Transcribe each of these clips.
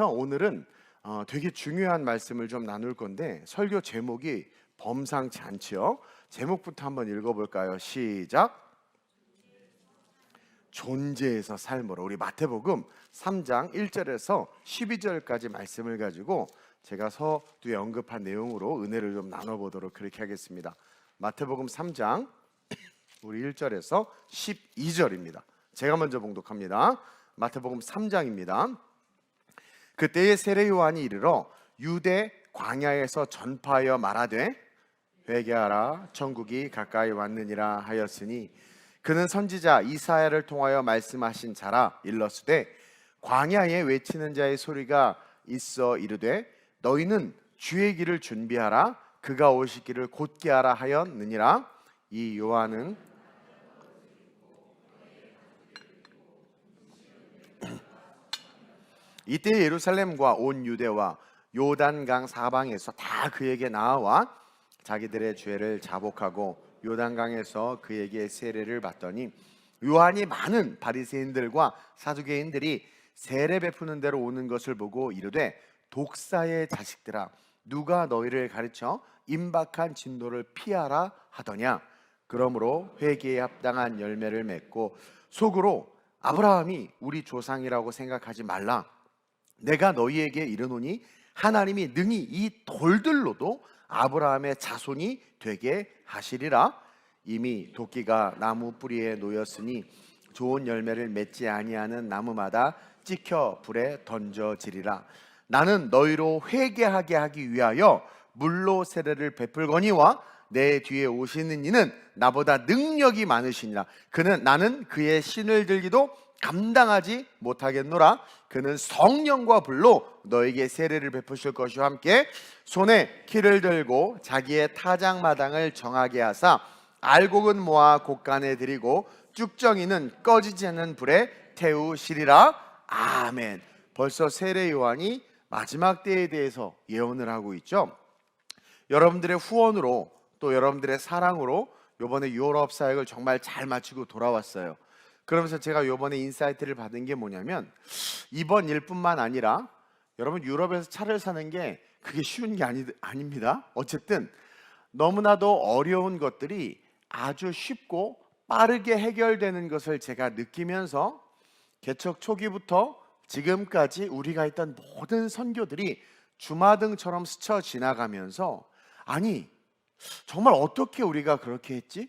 그래서 오늘은 되게 중요한 말씀을 좀 나눌 건데 설교 제목이 범상치 않지요. 제목부터 한번 읽어볼까요? 시작. 존재에서 삶으로. 우리 마태복음 3장 1절에서 12절까지 말씀을 가지고 제가 서두에 언급한 내용으로 은혜를 좀 나눠보도록 그렇게 하겠습니다. 마태복음 3장 우리 1절에서 12절입니다. 제가 먼저 봉독합니다. 마태복음 3장입니다. 그때에 세례 요한이 이르러 유대 광야에서 전파하여 말하되 회개하라 천국이 가까이 왔느니라 하였으니 그는 선지자 이사야를 통하여 말씀하신 자라. 일러스되 광야에 외치는 자의 소리가 있어 이르되 너희는 주의 길을 준비하라 그가 오시기를 곧게 하라 하였느니라. 이 요한은 이때 예루살렘과 온 유대와 요단강 사방에서 다 그에게 나와 자기들의 죄를 자복하고 요단강에서 그에게 세례를 받더니 요한이 많은 바리새인들과 사두개인들이 세례 베푸는 대로 오는 것을 보고 이르되 독사의 자식들아 누가 너희를 가르쳐 임박한 진노를 피하라 하더냐. 그러므로 회개에 합당한 열매를 맺고 속으로 아브라함이 우리 조상이라고 생각하지 말라. 내가 너희에게 이르노니 하나님이 능히 이 돌들로도 아브라함의 자손이 되게 하시리라. 이미 도끼가 나무 뿌리에 놓였으니 좋은 열매를 맺지 아니하는 나무마다 찍혀 불에 던져지리라. 나는 너희로 회개하게 하기 위하여 물로 세례를 베풀거니와 내 뒤에 오시는 이는 나보다 능력이 많으시니라. 나는 그의 신을 들기도 감당하지 못하겠노라. 그는 성령과 불로 너에게 세례를 베푸실 것이와 함께 손에 키를 들고 자기의 타작마당을 정하게 하사 알곡은 모아 곳간에 들이고 쭉정이는 꺼지지 않는 불에 태우시리라. 아멘. 벌써 세례 요한이 마지막 때에 대해서 예언을 하고 있죠. 여러분들의 후원으로 또 여러분들의 사랑으로 이번에 유럽 사역을 정말 잘 마치고 돌아왔어요. 그러면서 제가 이번에 인사이트를 받은 게 뭐냐면 이번 일뿐만 아니라 여러분 유럽에서 차를 사는 게 그게 쉬운 게 아닙니다. 어쨌든 너무나도 어려운 것들이 아주 쉽고 빠르게 해결되는 것을 제가 느끼면서 개척 초기부터 지금까지 우리가 했던 모든 선교들이 주마등처럼 스쳐 지나가면서 아니 정말 어떻게 우리가 그렇게 했지?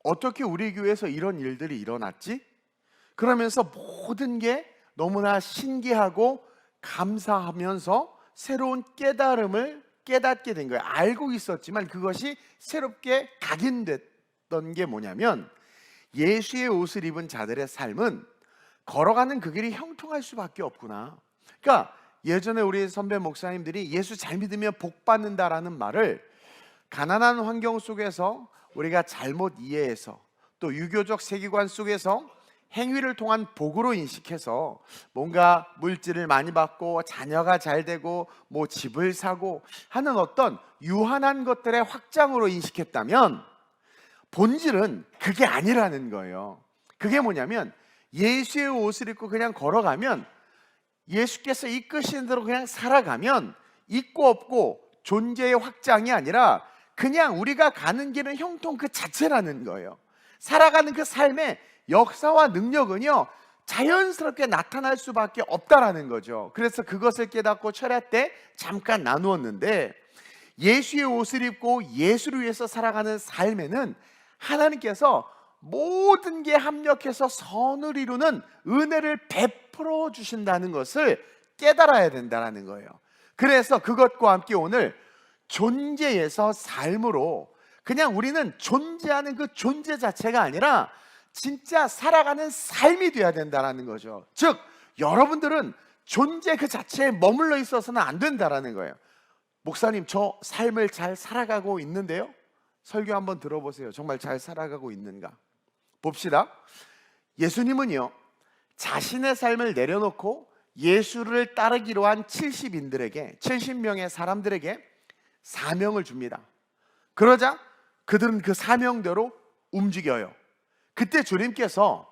어떻게 우리 교회에서 이런 일들이 일어났지? 그러면서 모든 게 너무나 신기하고 감사하면서 새로운 깨달음을 깨닫게 된 거예요. 알고 있었지만 그것이 새롭게 각인됐던 게 뭐냐면 예수의 옷을 입은 자들의 삶은 걸어가는 그 길이 형통할 수밖에 없구나. 그러니까 예전에 우리 선배 목사님들이 예수 잘 믿으면 복 받는다라는 말을 가난한 환경 속에서 우리가 잘못 이해해서 또 유교적 세계관 속에서 행위를 통한 복으로 인식해서 뭔가 물질을 많이 받고 자녀가 잘 되고 뭐 집을 사고 하는 어떤 유한한 것들의 확장으로 인식했다면 본질은 그게 아니라는 거예요. 그게 뭐냐면 예수의 옷을 입고 그냥 걸어가면 예수께서 이끄시는 대로 그냥 살아가면 있고 없고 존재의 확장이 아니라 그냥 우리가 가는 길은 형통 그 자체라는 거예요. 살아가는 그 삶의 역사와 능력은요 자연스럽게 나타날 수밖에 없다라는 거죠. 그래서 그것을 깨닫고 철야 때 잠깐 나누었는데 예수의 옷을 입고 예수를 위해서 살아가는 삶에는 하나님께서 모든 게 합력해서 선을 이루는 은혜를 베풀어 주신다는 것을 깨달아야 된다는 거예요. 그래서 그것과 함께 오늘 존재에서 삶으로 그냥 우리는 존재하는 그 존재 자체가 아니라 진짜 살아가는 삶이 돼야 된다는 거죠. 즉 여러분들은 존재 그 자체에 머물러 있어서는 안 된다는 거예요. 목사님 저 삶을 잘 살아가고 있는데요? 설교 한번 들어보세요. 정말 잘 살아가고 있는가? 봅시다. 예수님은요 자신의 삶을 내려놓고 예수를 따르기로 한 70명의 사람들에게 사명을 줍니다. 그러자 그들은 그 사명대로 움직여요. 그때 주님께서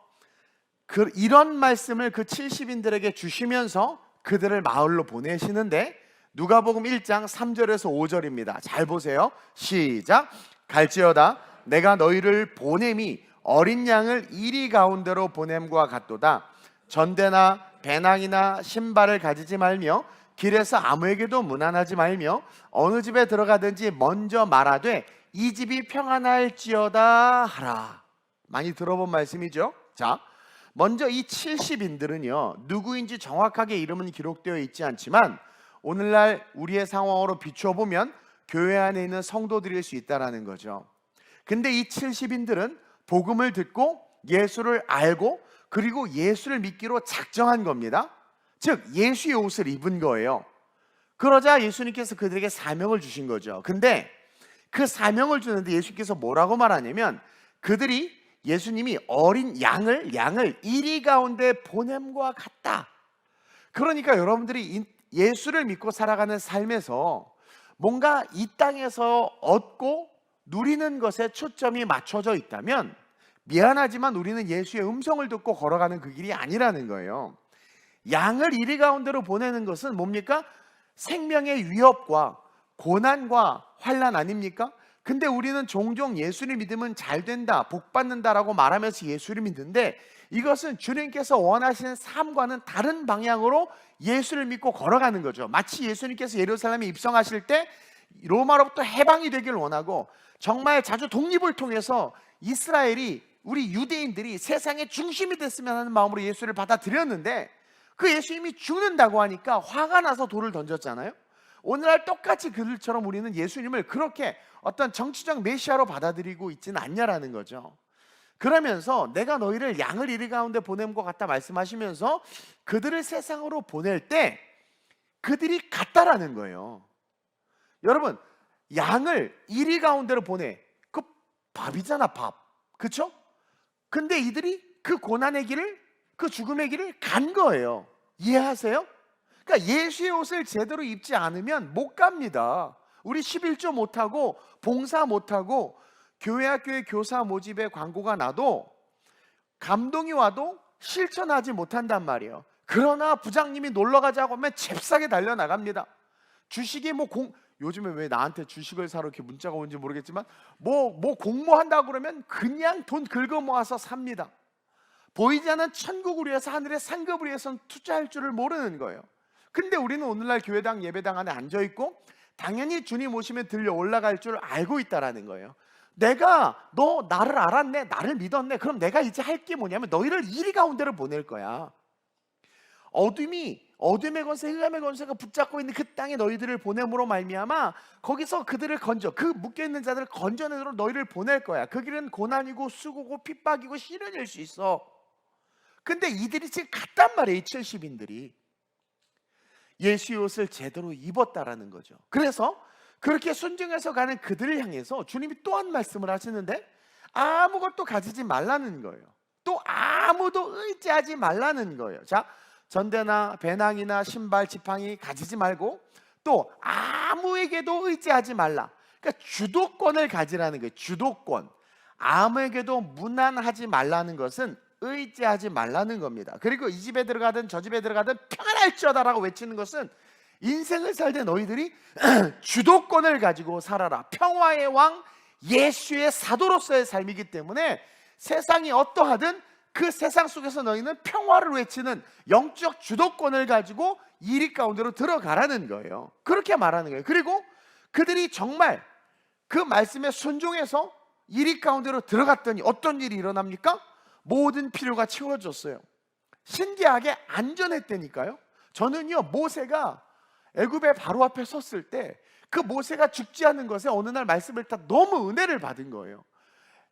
이런 말씀을 그 70인들에게 주시면서 그들을 마을로 보내시는데 누가복음 1장 3절에서 5절입니다. 잘 보세요. 시작. 갈지어다 내가 너희를 보냄이 어린 양을 이리 가운데로 보냄과 같도다. 전대나 배낭이나 신발을 가지지 말며 길에서 아무에게도 문안하지 말며 어느 집에 들어가든지 먼저 말하되 이 집이 평안할지어다 하라. 많이 들어본 말씀이죠. 자, 먼저 이 70인들은요 누구인지 정확하게 이름은 기록되어 있지 않지만 오늘날 우리의 상황으로 비춰보면 교회 안에 있는 성도들일 수 있다는 거죠. 근데 이 70인들은 복음을 듣고 예수를 알고 그리고 예수를 믿기로 작정한 겁니다. 즉 예수의 옷을 입은 거예요. 그러자 예수님께서 그들에게 사명을 주신 거죠. 근데 그 사명을 주는데 예수님께서 뭐라고 말하냐면 그들이 예수님이 어린 양을 이리 가운데 보냄과 같다. 그러니까 여러분들이 예수를 믿고 살아가는 삶에서 뭔가 이 땅에서 얻고 누리는 것에 초점이 맞춰져 있다면 미안하지만 우리는 예수의 음성을 듣고 걸어가는 그 길이 아니라는 거예요. 양을 이리 가운데로 보내는 것은 뭡니까? 생명의 위협과 고난과 환난 아닙니까? 근데 우리는 종종 예수를 믿으면 잘 된다, 복 받는다라고 말하면서 예수를 믿는데 이것은 주님께서 원하시는 삶과는 다른 방향으로 예수를 믿고 걸어가는 거죠. 마치 예수님께서 예루살렘에 입성하실 때 로마로부터 해방이 되길 원하고 정말 자주 독립을 통해서 이스라엘이 우리 유대인들이 세상의 중심이 됐으면 하는 마음으로 예수를 받아들였는데 그 예수님이 죽는다고 하니까 화가 나서 돌을 던졌잖아요. 오늘날 똑같이 그들처럼 우리는 예수님을 그렇게 어떤 정치적 메시아로 받아들이고 있지는 않냐라는 거죠. 그러면서 내가 너희를 양을 이리 가운데 보낸 것 같다 말씀하시면서 그들을 세상으로 보낼 때 그들이 같다라는 거예요. 여러분 양을 이리 가운데로 보내. 그 밥이잖아 밥. 그렇죠? 근데 이들이 그 고난의 길을 그 죽음의 길을 간 거예요. 이해하세요? 그러니까 예수의 옷을 제대로 입지 않으면 못 갑니다. 우리 11조 못하고 봉사 못하고 교회 학교의 교사 모집에 광고가 나도 감동이 와도 실천하지 못한단 말이에요. 그러나 부장님이 놀러 가자고 하면 잽싸게 달려나갑니다. 주식이 요즘에 왜 나한테 주식을 사러 이렇게 문자가 오는지 모르겠지만 뭐 공모한다고 그러면 그냥 돈 긁어 모아서 삽니다. 보이지 않는 천국을 위해서 하늘의 상급을 위해서는 투자할 줄을 모르는 거예요. 근데 우리는 오늘날 교회당 예배당 안에 앉아있고 당연히 주님 오시면 들려 올라갈 줄 알고 있다라는 거예요. 너 나를 알았네, 나를 믿었네. 그럼 내가 이제 할 게 뭐냐면 너희를 이리 가운데로 보낼 거야. 어둠의 권세, 흑암의 권세가 붙잡고 있는 그 땅에 너희들을 보냄으로 말미암아 거기서 그들을 그 묶여있는 자들을 건져내도록 너희를 보낼 거야. 그 길은 고난이고 수고고 핍박이고 시련일 수 있어. 근데 이들이 지금 갔단 말이에요. 이 70인들이 예수의 옷을 제대로 입었다라는 거죠. 그래서 그렇게 순종해서 가는 그들을 향해서 주님이 또 한 말씀을 하시는데 아무것도 가지지 말라는 거예요. 또 아무도 의지하지 말라는 거예요. 자, 전대나 배낭이나 신발 지팡이 가지지 말고 또 아무에게도 의지하지 말라. 그러니까 주도권을 가지라는 거예요. 주도권. 아무에게도 무난하지 말라는 것은 의지하지 말라는 겁니다. 그리고 이 집에 들어가든 저 집에 들어가든 평안할지어다라고 외치는 것은 인생을 살 때 너희들이 주도권을 가지고 살아라. 평화의 왕 예수의 사도로서의 삶이기 때문에 세상이 어떠하든 그 세상 속에서 너희는 평화를 외치는 영적 주도권을 가지고 이리 가운데로 들어가라는 거예요. 그렇게 말하는 거예요. 그리고 그들이 정말 그 말씀에 순종해서 이리 가운데로 들어갔더니 어떤 일이 일어납니까? 모든 필요가 채워졌어요. 신기하게 안전했다니까요. 저는요 모세가 애굽의 바로 앞에 섰을 때 그 모세가 죽지 않는 것에 어느 날 말씀을 딱 너무 은혜를 받은 거예요.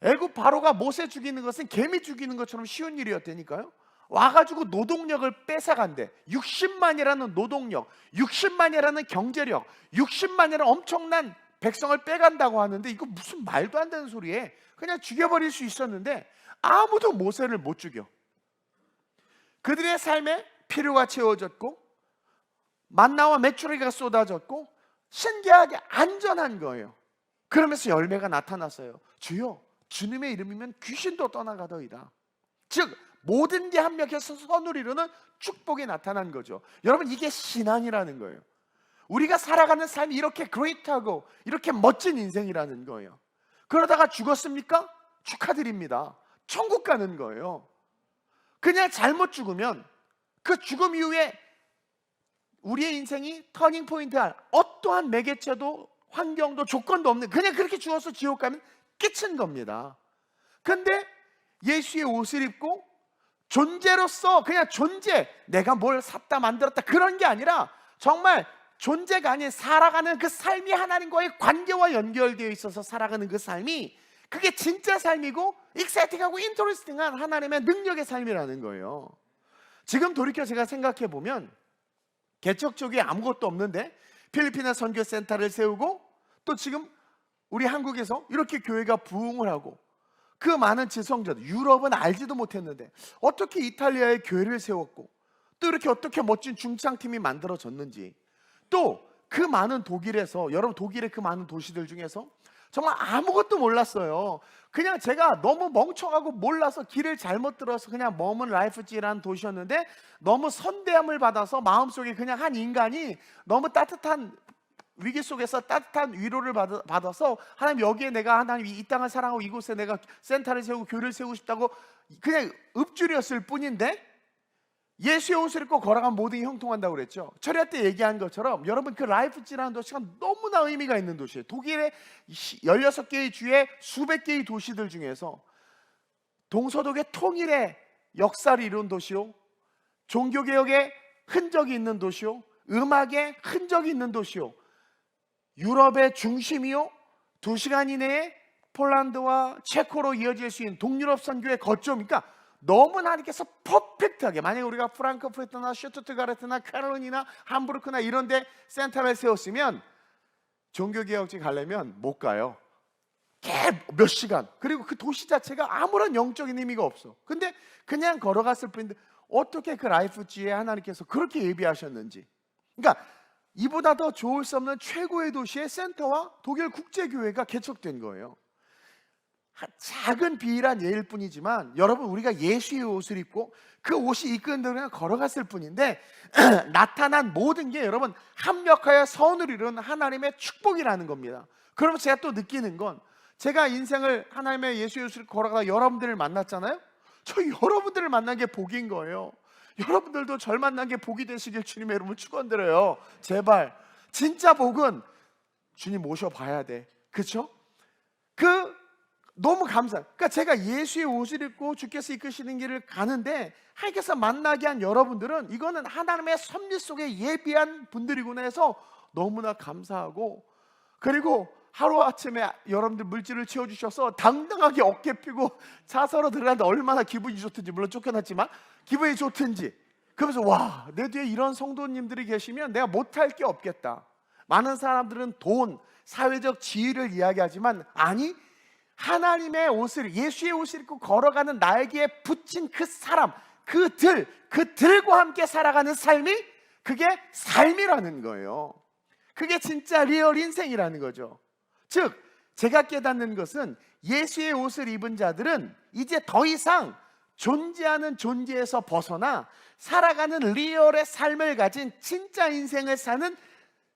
애굽 바로가 모세 죽이는 것은 개미 죽이는 것처럼 쉬운 일이었다니까요. 와가지고 노동력을 뺏어간대. 60만이라는 노동력, 60만이라는 경제력, 60만이라는 엄청난 백성을 빼간다고 하는데 이거 무슨 말도 안 되는 소리에 그냥 죽여버릴 수 있었는데 아무도 모세를 못 죽여. 그들의 삶에 필요가 채워졌고 만나와 메추리가 쏟아졌고 신기하게 안전한 거예요. 그러면서 열매가 나타났어요. 주여 주님의 이름이면 귀신도 떠나가더이다. 즉 모든 게 합력해서 선을 이루는 축복이 나타난 거죠. 여러분, 이게 신앙이라는 거예요. 우리가 살아가는 삶이 이렇게 그레이트하고 이렇게 멋진 인생이라는 거예요. 그러다가 죽었습니까? 축하드립니다. 천국 가는 거예요. 그냥 잘못 죽으면 그 죽음 이후에 우리의 인생이 터닝 포인트할 어떠한 매개체도 환경도 조건도 없는, 그냥 그렇게 죽어서 지옥 가면 끝인 겁니다. 근데 예수의 옷을 입고 존재로서, 그냥 존재, 내가 뭘 샀다 만들었다 그런 게 아니라 정말 존재가 아닌 살아가는 그 삶이 하나님과의 관계와 연결되어 있어서 살아가는 그 삶이, 그게 진짜 삶이고 익사이팅하고 인터레스팅한 하나님의 능력의 삶이라는 거예요. 지금 돌이켜 제가 생각해 보면 개척 쪽에 아무것도 없는데 필리핀에 선교센터를 세우고, 또 지금 우리 한국에서 이렇게 교회가 부흥을 하고, 그 많은 지성자들, 유럽은 알지도 못했는데 어떻게 이탈리아에 교회를 세웠고, 또 이렇게 어떻게 멋진 중창팀이 만들어졌는지, 또 그 많은 독일에서, 여러분 독일의 그 많은 도시들 중에서 정말 아무것도 몰랐어요. 그냥 제가 너무 멍청하고 몰라서 길을 잘못 들어서 그냥 머문 라이프지라는 도시였는데, 너무 선대함을 받아서 마음속에 그냥 한 인간이 너무 따뜻한 위기 속에서 따뜻한 위로를 받아서, 하나님 여기에 내가, 하나님 이 땅을 사랑하고 이곳에 내가 센터를 세우고 교회를 세우고 싶다고 그냥 읊조렸을 뿐인데, 예수의 옷을 입고 걸어가면 모든 게 형통한다고 그랬죠. 철야 때 얘기한 것처럼 여러분, 그 라이프지라는 도시가 너무나 의미가 있는 도시예요. 독일의 16개의 주의 수백 개의 도시들 중에서 동서독의 통일의 역사를 이룬 도시요, 종교개혁의 흔적이 있는 도시요, 음악의 흔적이 있는 도시요, 유럽의 중심이요, 2시간 이내에 폴란드와 체코로 이어질 수 있는 동유럽 선교의 거점이니까 너무나 하나님께서 퍼펙트하게, 만약에 우리가 프랑크푸르트나 슈투트가르트나 캐롤린이나 함부르크나 이런 데 센터를 세웠으면 종교개혁지 가려면 못 가요. 몇 시간. 그리고 그 도시 자체가 아무런 영적인 의미가 없어. 근데 그냥 걸어갔을 뿐인데 어떻게 그 라이프지에 하나님께서 그렇게 예비하셨는지. 그러니까 이보다 더 좋을 수 없는 최고의 도시의 센터와 독일 국제교회가 개척된 거예요. 작은 비일한 예일 뿐이지만, 여러분, 우리가 예수의 옷을 입고 그 옷이 이끄는 대로 그냥 걸어갔을 뿐인데 나타난 모든 게 여러분 합력하여 선을 이루는 하나님의 축복이라는 겁니다. 그러면 제가 또 느끼는 건, 제가 인생을 하나님의 예수의 옷을 걸어가다 여러분들을 만났잖아요. 저 여러분들을 만난 게 복인 거예요. 여러분들도 절 만난 게 복이 되시길 주님의 이름으로 축원드려요. 제발. 진짜 복은 주님 모셔봐야 돼. 그렇죠? 너무 그러니까 제가 예수의 옷을 입고 주께서 이끄시는 길을 가는데 하나님께서 만나게 한 여러분들은, 이거는 하나님의 섭리 속에 예비한 분들이구나 해서 너무나 감사하고, 그리고 하루아침에 여러분들 물질을 채워주셔서 당당하게 어깨 펴고 차서로 들어가는데 얼마나 기분이 좋든지, 물론 쫓겨났지만 기분이 좋든지, 그러면서 와, 내 뒤에 이런 성도님들이 계시면 내가 못할 게 없겠다. 많은 사람들은 돈, 사회적 지위를 이야기하지만, 아니, 하나님의 옷을, 예수의 옷을 입고 걸어가는 나에게 붙인 그 사람, 그들과 함께 살아가는 삶이, 그게 삶이라는 거예요. 그게 진짜 리얼 인생이라는 거죠. 즉, 제가 깨닫는 것은 예수의 옷을 입은 자들은 이제 더 이상 존재하는 존재에서 벗어나 살아가는 리얼의 삶을 가진 진짜 인생을 사는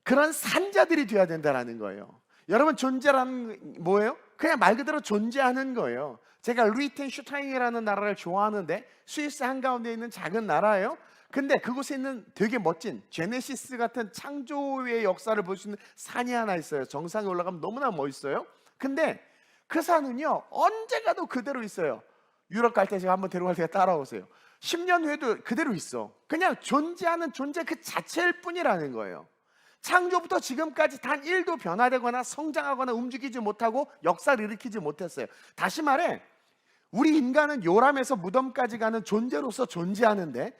그런 산자들이 되어야 된다는 거예요. 여러분, 존재라는 뭐예요? 그냥 말 그대로 존재하는 거예요. 제가 루이텐슈타인이라는 나라를 좋아하는데, 스위스 한가운데 있는 작은 나라예요. 근데 그곳에 있는 되게 멋진 제네시스 같은 창조의 역사를 볼 수 있는 산이 하나 있어요. 정상에 올라가면 너무나 멋있어요. 근데 그 산은요, 언제 가도 그대로 있어요. 유럽 갈 때 제가 한번 데려갈 테니까 따라오세요. 10년 후에도 그대로 있어. 그냥 존재하는 존재 그 자체일 뿐이라는 거예요. 창조부터 지금까지 단 1도 변화되거나 성장하거나 움직이지 못하고 역사를 일으키지 못했어요. 다시 말해, 우리 인간은 요람에서 무덤까지 가는 존재로서 존재하는데,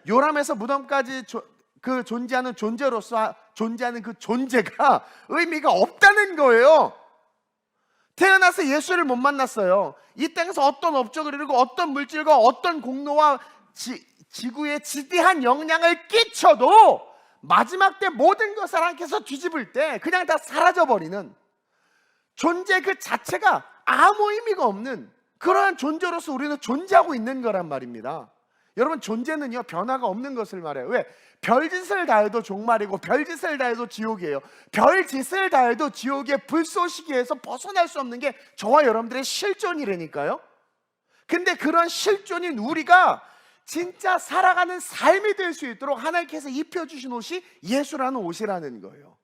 요람에서 무덤까지 존재하는 존재로서 존재하는 그 존재가 의미가 없다는 거예요. 태어나서 예수를 못 만났어요. 이 땅에서 어떤 업적을 이루고 어떤 물질과 어떤 공로와 지구에 지대한 영향을 끼쳐도 마지막 때 모든 것을 하나님께서 뒤집을 때 그냥 다 사라져버리는 존재 그 자체가 아무 의미가 없는, 그러한 존재로서 우리는 존재하고 있는 거란 말입니다. 여러분, 존재는요 변화가 없는 것을 말해요. 왜? 별짓을 다해도 종말이고 별짓을 다해도 지옥이에요. 별짓을 다해도 지옥의 불쏘시개에서 벗어날 수 없는 게 저와 여러분들의 실존이라니까요. 근데 그런 실존인 우리가 진짜 살아가는 삶이 될 수 있도록 하나님께서 입혀주신 옷이 예수라는 옷이라는 거예요.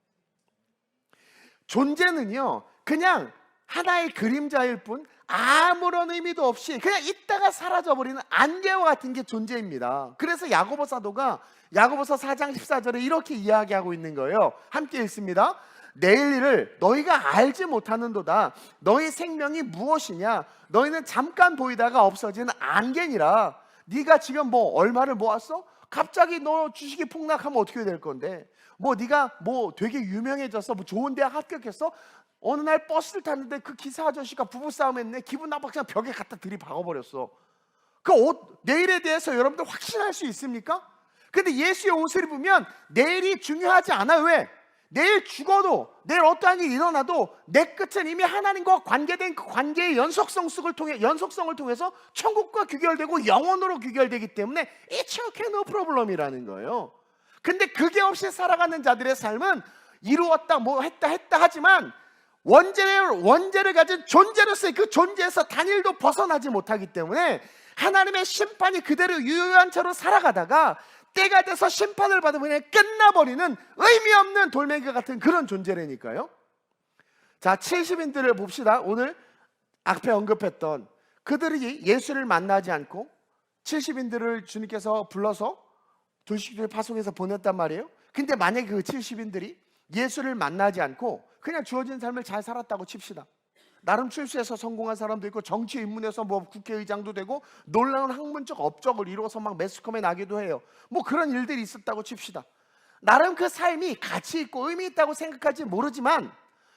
존재는요 그냥 하나의 그림자일 뿐 아무런 의미도 없이 그냥 있다가 사라져버리는 안개와 같은 게 존재입니다. 그래서 야고보 사도가 야고보서 4장 14절에 이렇게 이야기하고 있는 거예요. 함께 읽습니다. 내일 일을 너희가 알지 못하는도다. 너희 생명이 무엇이냐? 너희는 잠깐 보이다가 없어지는 안개니라. 네가 지금 뭐 얼마를 모았어? 갑자기 너 주식이 폭락하면 어떻게 될 건데? 뭐 네가 뭐 되게 유명해져서 뭐 좋은 대학 합격했어? 어느 날 버스를 탔는데 그 기사 아저씨가 부부싸움 했네. 기분 나빠 그냥 벽에 갖다 들이박아버렸어. 그 옷, 내일에 대해서 여러분들 확신할 수 있습니까? 근데 예수의 옷을 입으면 내일이 중요하지 않아요. 왜? 내일 죽어도 내일 어떠한 일이 일어나도 내 끝은 이미 하나님과 관계된 그 관계의 연속성을 통해서 천국과 규결되고 영원으로 규결되기 때문에 It's okay, no problem이라는 거예요. 근데 그게 없이 살아가는 자들의 삶은 이루었다 뭐 했다 하지만 원죄를 가진 존재로서의 그 존재에서 단일도 벗어나지 못하기 때문에 하나님의 심판이 그대로 유효한 채로 살아가다가 때가 돼서 심판을 받으면 끝나버리는 의미 없는 돌멩이와 같은 그런 존재라니까요. 자, 70인들을 봅시다. 오늘 앞에 언급했던 그들이 예수를 만나지 않고 70인들을 주님께서 불러서 조식을 파송해서 보냈단 말이에요. 근데 만약에 그 70인들이 예수를 만나지 않고 그냥 주어진 삶을 잘 살았다고 칩시다. 나름 출세해서 성공한 사람도 있고 정치 입문해서 뭐 국회의장도 되고 놀라운 학문적 업적을 이루어서 막 매스컴에 나기도 해요. 뭐 그런 일들이 있었다고 칩시다. 나름 그 삶이 가치 있고 의미 있다고 생각할지 모르지만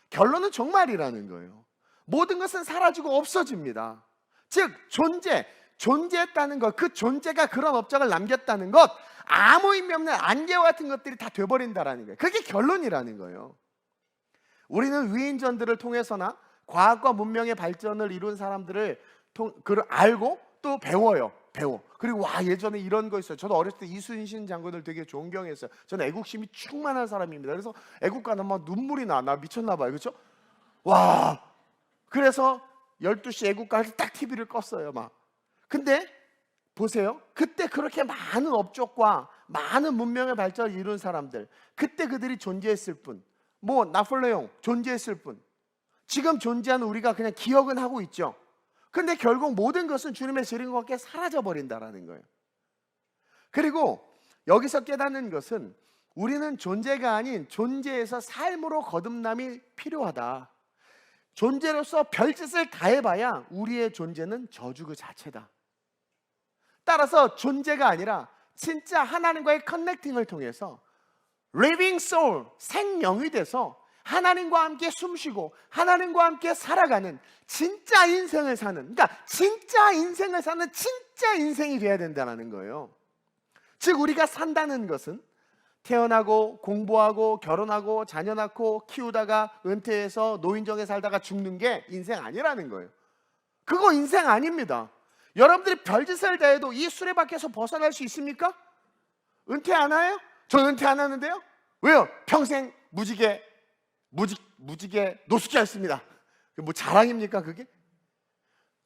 결론은 정말이라는 거예요. 모든 것은 사라지고 없어집니다. 즉 존재했다는 것, 그 존재가 그런 업적을 남겼다는 것, 아무 의미 없는 안개와 같은 것들이 다 돼버린다라는 거예요. 그게 결론이라는 거예요. 우리는 위인전들을 통해서나 과학과 문명의 발전을 이룬 사람들을 알고 또 배워요. 그리고 와, 예전에 이런 거 있어요. 저도 어렸을 때 이순신 장군을 되게 존경했어요. 저는 애국심이 충만한 사람입니다. 그래서 애국 가면 막 눈물이 나 미쳤나 봐요. 그렇죠? 와, 그래서 12시 애국가 할 때 딱 TV를 껐어요. 막. 근데 보세요. 그때 그렇게 많은 업적과 많은 문명의 발전을 이룬 사람들, 그때 그들이 존재했을 뿐, 뭐 나폴레옹 존재했을 뿐, 지금 존재하는 우리가 그냥 기억은 하고 있죠. 근데 결국 모든 것은 주님의 재림과 함께 사라져버린다라는 거예요. 그리고 여기서 깨닫는 것은 우리는 존재가 아닌 존재에서 삶으로 거듭남이 필요하다. 존재로서 별짓을 다해봐야 우리의 존재는 저주 그 자체다. 따라서 존재가 아니라 진짜 하나님과의 커넥팅을 통해서 living soul, 생명이 돼서 하나님과 함께 숨쉬고 하나님과 함께 살아가는 진짜 인생을 사는, 그러니까 진짜 인생을 사는 진짜 인생이 돼야 된다는 거예요. 즉 우리가 산다는 것은 태어나고 공부하고 결혼하고 자녀 낳고 키우다가 은퇴해서 노인정에 살다가 죽는 게 인생 아니라는 거예요. 그거 인생 아닙니다. 여러분들이 별짓을 다해도 이 수레바퀴에서 벗어날 수 있습니까? 은퇴 안 해요? 저는 은퇴 안 하는데요. 왜요? 평생 무지개 노숙자였습니다. 뭐 자랑입니까 그게?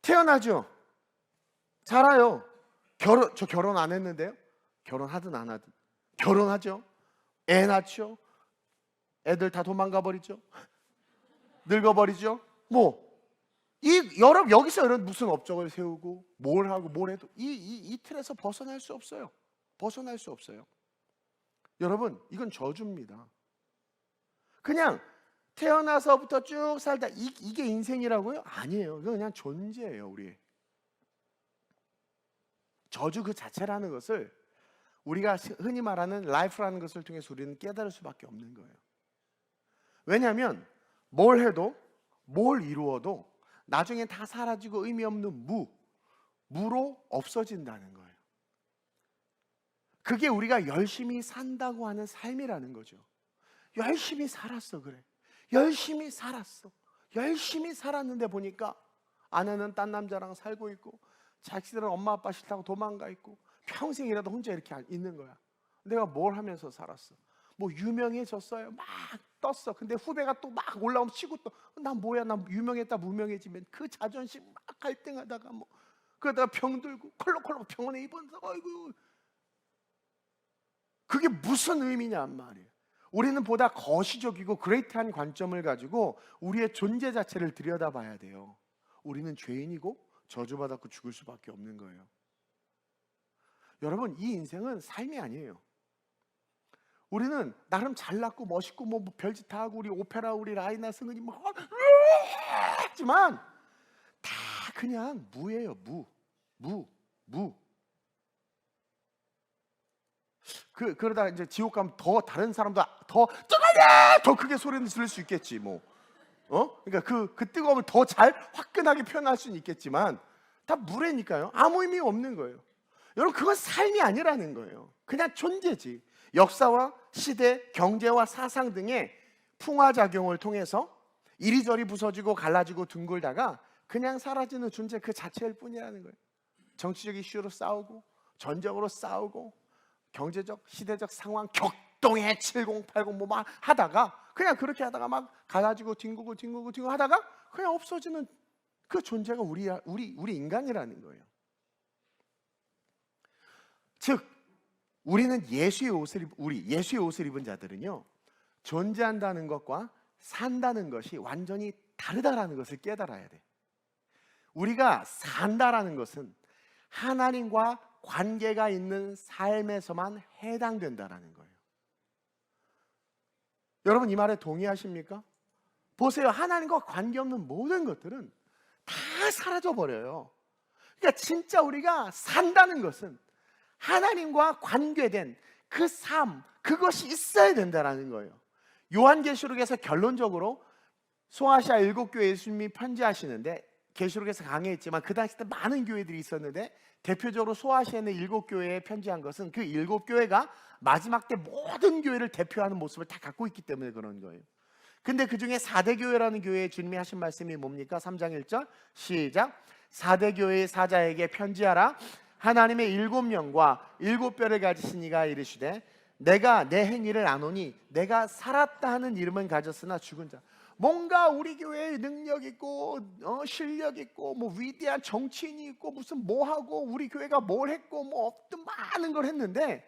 태어나죠. 살아요. 저 결혼 안 했는데요. 결혼하든 안 하든 결혼하죠. 애 낳죠. 애들 다 도망가 버리죠. 늙어버리죠. 여기서 이런 무슨 업적을 세우고 뭘 하고 뭘 해도 이 틀에서 벗어날 수 없어요. 벗어날 수 없어요. 여러분, 이건 저주입니다. 그냥 태어나서부터 쭉 살다 이게 인생이라고요? 아니에요. 이건 그냥 존재예요. 우리 저주 그 자체라는 것을 우리가 흔히 말하는 라이프라는 것을 통해서 우리는 깨달을 수밖에 없는 거예요. 왜냐하면 뭘 해도 뭘 이루어도 나중에 다 사라지고 의미 없는 무로 없어진다는 거예요. 그게 우리가 열심히 산다고 하는 삶이라는 거죠. 열심히 살았어. 그래, 열심히 살았어. 열심히 살았는데 보니까 아내는 딴 남자랑 살고 있고, 자식들은 엄마 아빠 싫다고 도망가 있고, 평생이라도 혼자 이렇게 있는 거야. 내가 뭘 하면서 살았어? 뭐 유명해졌어요. 막 떴어. 근데 후배가 또 막 올라오면 치고 또, 난 뭐야, 난 유명했다 무명해지면 그 자존심 막 갈등하다가 뭐 그러다가 병들고 콜록콜록 병원에 입원해서, 아이고, 그게 무슨 의미냔 말이에요. 우리는 보다 거시적이고 그레이트한 관점을 가지고 우리의 존재 자체를 들여다봐야 돼요. 우리는 죄인이고 저주받았고 죽을 수밖에 없는 거예요. 여러분, 이 인생은 삶이 아니에요. 우리는 나름 잘났고 멋있고 뭐 별짓 다 하고 우리 오페라 우리 라이나 승은이 뭐 하지만 다 그냥 무예요. 무. 그러다 이제 지옥 가면 더 다른 사람도 더 뜨거워 더 크게 소리는 지를 수 있겠지 뭐. 그러니까 그 뜨거움을 더 잘 화끈하게 표현할 수는 있겠지만 다 무례니까요. 아무 의미 없는 거예요. 여러분, 그건 삶이 아니라는 거예요. 그냥 존재지. 역사와 시대, 경제와 사상 등의 풍화작용을 통해서 이리저리 부서지고 갈라지고 둥글다가 그냥 사라지는 존재 그 자체일 뿐이라는 거예요. 정치적 이슈로 싸우고 전적으로 싸우고 경제적 시대적 상황 격동해 7080 뭐 막 하다가 그냥 그렇게 하다가 막 갈라지고 뒹구고 하다가 그냥 없어지는 그 존재가 우리 인간이라는 거예요. 즉 우리는 예수의 옷을 입은 자들은요, 존재한다는 것과 산다는 것이 완전히 다르다라는 것을 깨달아야 돼. 우리가 산다라는 것은 하나님과 관계가 있는 삶에서만 해당된다라는 거예요. 여러분, 이 말에 동의하십니까? 보세요. 하나님과 관계없는 모든 것들은 다 사라져 버려요. 그러니까 진짜 우리가 산다는 것은 하나님과 관계된 그 삶, 그것이 있어야 된다는 거예요. 요한계시록에서 결론적으로 소아시아 7교회 예수님이 편지하시는데, 계시록에서 강해했지만 그 당시 때 많은 교회들이 있었는데 대표적으로 소아시아에 있는 7교회에 편지한 것은 그 7교회가 마지막 때 모든 교회를 대표하는 모습을 다 갖고 있기 때문에 그런 거예요. 근데 그 중에 4대 교회라는 교회에 주님이 하신 말씀이 뭡니까? 3장 1절 시작. 4대 교회의 사자에게 편지하라. 하나님의 7명과 7뼈를 가지신 이가 이르시되 내가 내 행위를 아노니 내가 살았다 하는 이름은 가졌으나 죽은 자. 뭔가 우리 교회에 능력 있고 실력 있고 뭐 위대한 정치인이 있고 무슨 뭐 하고 우리 교회가 뭘 했고 뭐 어떤 많은 걸 했는데,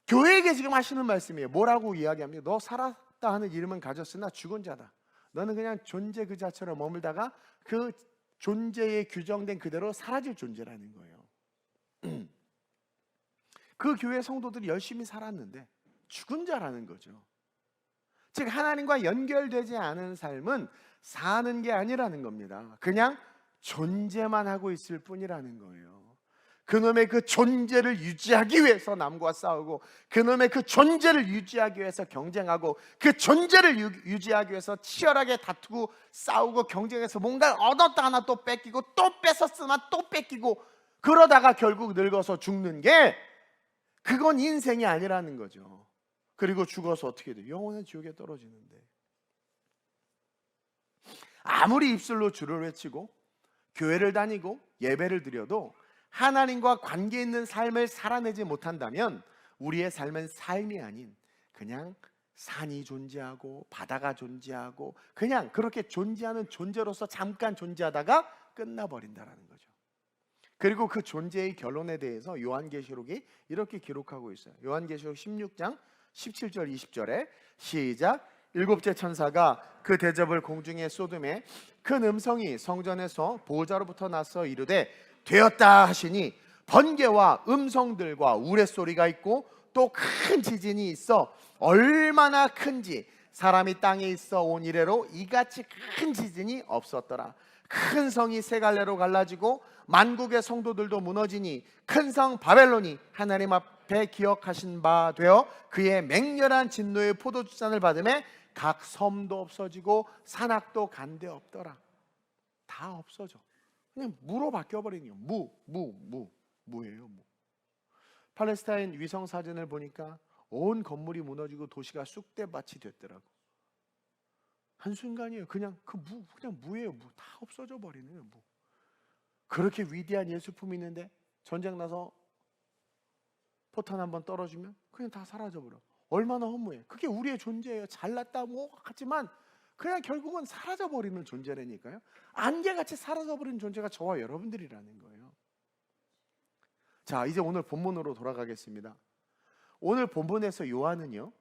교회에게 지금 하시는 말씀이에요. 뭐라고 이야기합니까? 너 살았다 하는 이름은 가졌으나 죽은 자다. 너는 그냥 존재 그 자체로 머물다가 그 존재에 규정된 그대로 사라질 존재라는 거예요. 그 교회 성도들이 열심히 살았는데 죽은 자라는 거죠. 즉 하나님과 연결되지 않은 삶은 사는 게 아니라는 겁니다. 그냥 존재만 하고 있을 뿐이라는 거예요. 그놈의 그 존재를 유지하기 위해서 남과 싸우고, 그놈의 그 존재를 유지하기 위해서 경쟁하고, 그 존재를 유지하기 위해서 치열하게 다투고 싸우고 경쟁해서 뭔가 얻었다 하나 또 뺏기고 또 뺏었으나 또 뺏기고, 그러다가 결국 늙어서 죽는 게 그건 인생이 아니라는 거죠. 그리고 죽어서 어떻게 돼요? 영원한 지옥에 떨어지는데, 아무리 입술로 주를 외치고 교회를 다니고 예배를 드려도 하나님과 관계 있는 삶을 살아내지 못한다면 우리의 삶은 삶이 아닌 그냥 산이 존재하고 바다가 존재하고 그냥 그렇게 존재하는 존재로서 잠깐 존재하다가 끝나버린다라는 거죠. 그리고 그 존재의 결론에 대해서 요한계시록이 이렇게 기록하고 있어요. 요한계시록 16장 17절 20절에 시작. 일곱째 천사가 그 대접을 공중에 쏟음에 큰 음성이 성전에서 보호자로부터 나서 이르되 되었다 하시니 번개와 음성들과 우레소리가 있고 또 큰 지진이 있어 얼마나 큰지 사람이 땅에 있어 온 이래로 이같이 큰 지진이 없었더라. 큰 성이 세 갈래로 갈라지고 만국의 성도들도 무너지니 큰 성 바벨론이 하나님 앞에 기억하신 바 되어 그의 맹렬한 진노의 포도주잔을 받음에 각 섬도 없어지고 산악도 간데 없더라. 다 없어져. 그냥 무로 바뀌어버리는 거예요. 무예요. 무. 팔레스타인 위성 사진을 보니까 온 건물이 무너지고 도시가 쑥대밭이 됐더라고. 한순간이에요. 그냥 그냥 무예요. 다 없어져 버리네요. 그렇게 위대한 예술품이 있는데 전쟁 나서 포탄 한번 떨어지면 그냥 다 사라져 버려. 얼마나 허무해. 그게 우리의 존재예요. 잘났다 하지만 그냥 결국은 사라져 버리는 존재라니까요. 안개같이 사라져 버리는 존재가 저와 여러분들이라는 거예요. 자, 이제 오늘 본문으로 돌아가겠습니다. 오늘 본문에서 요한은요,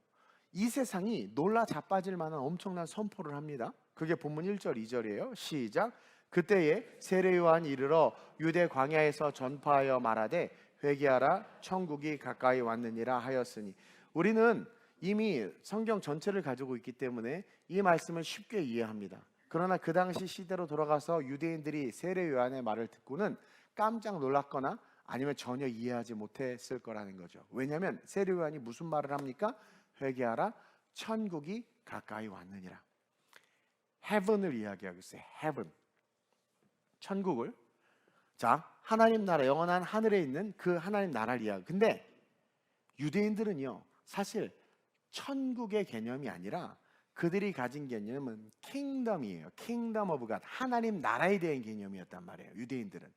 이 세상이 놀라 자빠질 만한 엄청난 선포를 합니다. 그게 본문 1절 2절이에요. 시작. 그때에 세례 요한이 이르러 유대 광야에서 전파하여 말하되 회개하라 천국이 가까이 왔느니라 하였으니, 우리는 이미 성경 전체를 가지고 있기 때문에 이 말씀을 쉽게 이해합니다. 그러나 그 당시 시대로 돌아가서 유대인들이 세례 요한의 말을 듣고는 깜짝 놀랐거나 아니면 전혀 이해하지 못했을 거라는 거죠. 왜냐하면 세례 요한이 무슨 말을 합니까? 회개하라 천국이 가까이 왔느니라. heaven을 이야기하고 있어요. heaven, 천국을. 자, 하나님 나라, 영원한 하늘에 있는 그 하나님 나라를 이야기. 근데 유대인들은요, 사실 천국의 개념이 아니라 그들이 가진 개념은 킹덤이에요. 킹덤 오브 갓, 하나님 나라에 대한 개념이었단 말이에요, 유대인들은.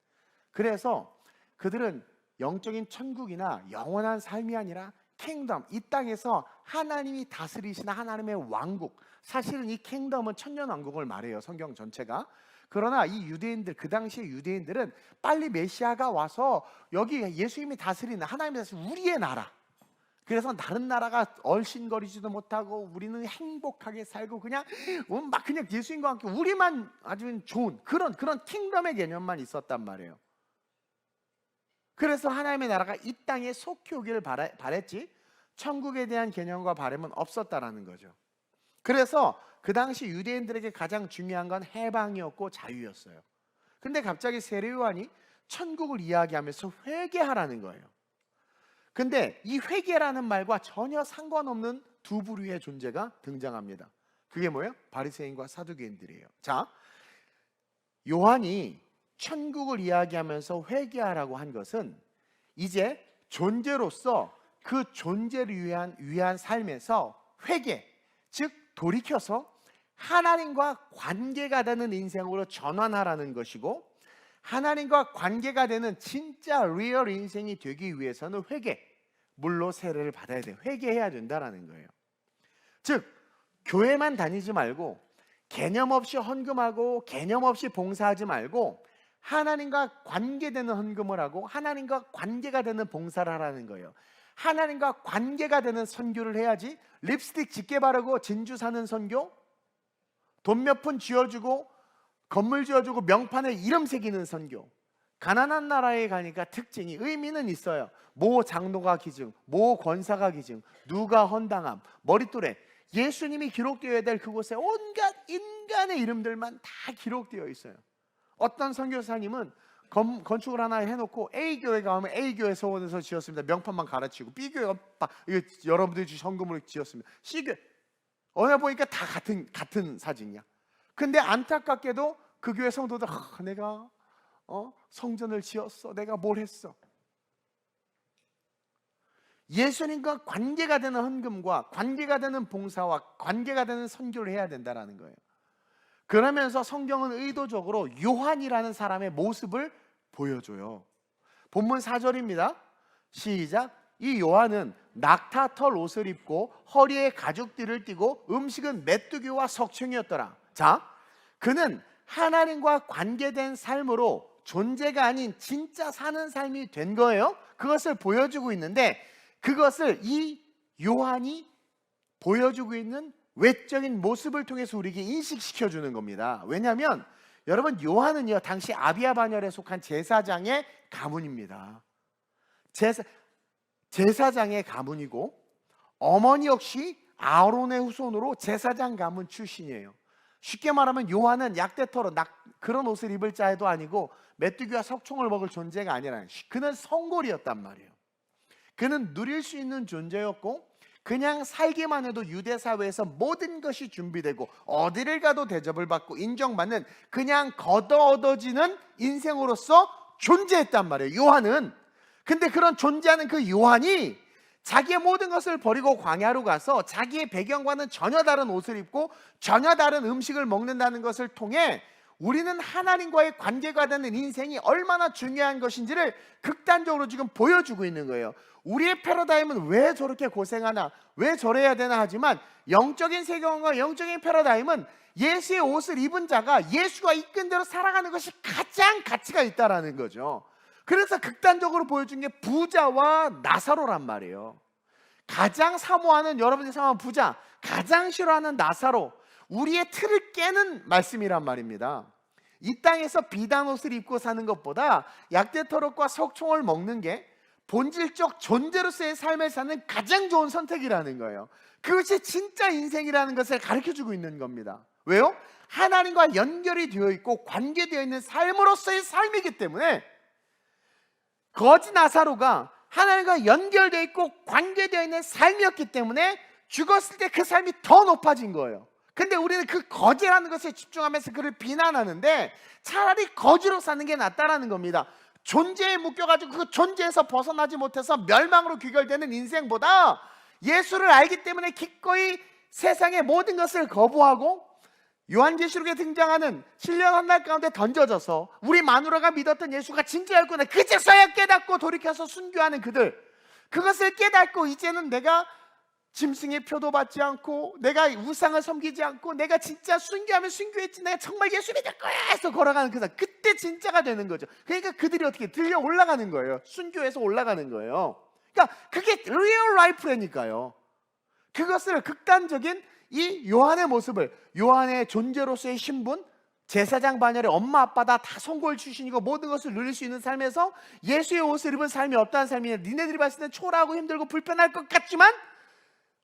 그래서 그들은 영적인 천국이나 영원한 삶이 아니라 킹덤, 이 땅에서 하나님이 다스리시는 하나님의 왕국, 사실은 이 킹덤은 천년왕국을 말해요, 성경 전체가. 그러나 이 유대인들, 그 당시의 유대인들은 빨리 메시아가 와서 여기 예수님이 다스리는, 하나님이 다스리는 우리의 나라, 그래서 다른 나라가 얼씬거리지도 못하고 우리는 행복하게 살고 그냥 예수님과 함께 우리만 아주 좋은 그런 킹덤의 개념만 있었단 말이에요. 그래서 하나님의 나라가 이 땅에 속히 오기를 바랬지 천국에 대한 개념과 바람은 없었다라는 거죠. 그래서 그 당시 유대인들에게 가장 중요한 건 해방이었고 자유였어요. 근데 갑자기 세례 요한이 천국을 이야기하면서 회개하라는 거예요. 근데 이 회개라는 말과 전혀 상관없는 두 부류의 존재가 등장합니다. 그게 뭐예요? 바리새인과 사두개인들이에요. 자, 요한이 천국을 이야기하면서 회개하라고 한 것은 이제 존재로서 그 존재를 위한 삶에서 회개, 즉 돌이켜서 하나님과 관계가 되는 인생으로 전환하라는 것이고, 하나님과 관계가 되는 진짜 리얼 인생이 되기 위해서는 회개, 물로 세례를 받아야 돼요. 회개해야 된다라는 거예요. 즉 교회만 다니지 말고 개념 없이 헌금하고 개념 없이 봉사하지 말고 하나님과 관계되는 헌금을 하고 하나님과 관계가 되는 봉사를 하라는 거예요. 하나님과 관계가 되는 선교를 해야지 립스틱 짙게 바르고 진주 사는 선교, 돈 몇 푼 쥐어주고 건물 지어주고 명판에 이름 새기는 선교. 가난한 나라에 가니까 특징이, 의미는 있어요. 모 장로가 기증, 모 권사가 기증, 누가 헌당함, 머릿돌에 예수님이 기록되어야 될 그곳에 온갖 인간의 이름들만 다 기록되어 있어요. 어떤 선교사님은 건축을 하나 해놓고 A교회 가면 A교회 서원에서 지었습니다. 명판만 갈아치우고, B교회가 여러분들이 주신 헌금으로 지었습니다. C교회 어느 보니까 다 같은 사진이야. 근데 안타깝게도 그 교회 성도들, 내가 성전을 지었어, 내가 뭘 했어. 예수님과 관계가 되는 헌금과 관계가 되는 봉사와 관계가 되는 선교를 해야 된다는 거예요. 그러면서 성경은 의도적으로 요한이라는 사람의 모습을 보여줘요. 본문 4절입니다. 시작. 이 요한은 낙타털 옷을 입고 허리에 가죽띠를 띠고 음식은 메뚜기와 석청이었더라. 자, 그는 하나님과 관계된 삶으로 존재가 아닌 진짜 사는 삶이 된 거예요. 그것을 보여주고 있는데, 그것을 이 요한이 보여주고 있는 외적인 모습을 통해서 우리에게 인식시켜 주는 겁니다. 왜냐하면 여러분, 요한은요 당시 아비야 반열에 속한 제사장의 가문입니다. 제사장의 가문이고, 어머니 역시 아론의 후손으로 제사장 가문 출신이에요. 쉽게 말하면 요한은 약대터로 그런 옷을 입을 자도 아니고 메뚜기와 석총을 먹을 존재가 아니라, 그는 성골이었단 말이에요. 그는 누릴 수 있는 존재였고, 그냥 살기만 해도 유대 사회에서 모든 것이 준비되고 어디를 가도 대접을 받고 인정받는 그냥 걷어얻어지는 인생으로서 존재했단 말이에요, 요한은. 근데 그런 존재하는 그 요한이 자기의 모든 것을 버리고 광야로 가서 자기의 배경과는 전혀 다른 옷을 입고 전혀 다른 음식을 먹는다는 것을 통해 우리는 하나님과의 관계가 되는 인생이 얼마나 중요한 것인지를 극단적으로 지금 보여주고 있는 거예요. 우리의 패러다임은 왜 저렇게 고생하나, 왜 저래야 되나 하지만 영적인 세계관과 영적인 패러다임은 예수의 옷을 입은 자가 예수가 이끈 대로 살아가는 것이 가장 가치가 있다라는 거죠. 그래서 극단적으로 보여준 게 부자와 나사로란 말이에요. 가장 사모하는, 여러분이 사모하는 부자, 가장 싫어하는 나사로, 우리의 틀을 깨는 말씀이란 말입니다. 이 땅에서 비단 옷을 입고 사는 것보다 약대토록과 석총을 먹는 게 본질적 존재로서의 삶을 사는 가장 좋은 선택이라는 거예요. 그것이 진짜 인생이라는 것을 가르쳐주고 있는 겁니다. 왜요? 하나님과 연결이 되어 있고 관계되어 있는 삶으로서의 삶이기 때문에 거지 나사로가 하나님과 연결되어 있고 관계되어 있는 삶이었기 때문에 죽었을 때 그 삶이 더 높아진 거예요. 근데 우리는 그 거지라는 것에 집중하면서 그를 비난하는데 차라리 거지로 사는 게 낫다라는 겁니다. 존재에 묶여가지고 그 존재에서 벗어나지 못해서 멸망으로 귀결되는 인생보다 예수를 알기 때문에 기꺼이 세상의 모든 것을 거부하고 요한계시록에 등장하는 신령 한 날 가운데 던져져서 우리 마누라가 믿었던 예수가 진짜였구나, 그제서야 깨닫고 돌이켜서 순교하는 그들, 그것을 깨닫고 이제는 내가 짐승의 표도 받지 않고 내가 우상을 섬기지 않고 내가 진짜 순교하면 순교했지, 내가 정말 예수 믿을 거야 해서 걸어가는 그 사람, 그때 진짜가 되는 거죠. 그러니까 그들이 어떻게 들려 올라가는 거예요. 순교해서 올라가는 거예요. 그러니까 그게 리얼 라이프라니까요. 그것을 극단적인 이 요한의 모습을, 요한의 존재로서의 신분, 제사장 반열의 엄마 아빠다 다 선고를 출신이고 모든 것을 누릴 수 있는 삶에서 예수의 옷을 입은 삶이 어떠한 삶이냐, 니네들이 봤을 땐 초라하고 힘들고 불편할 것 같지만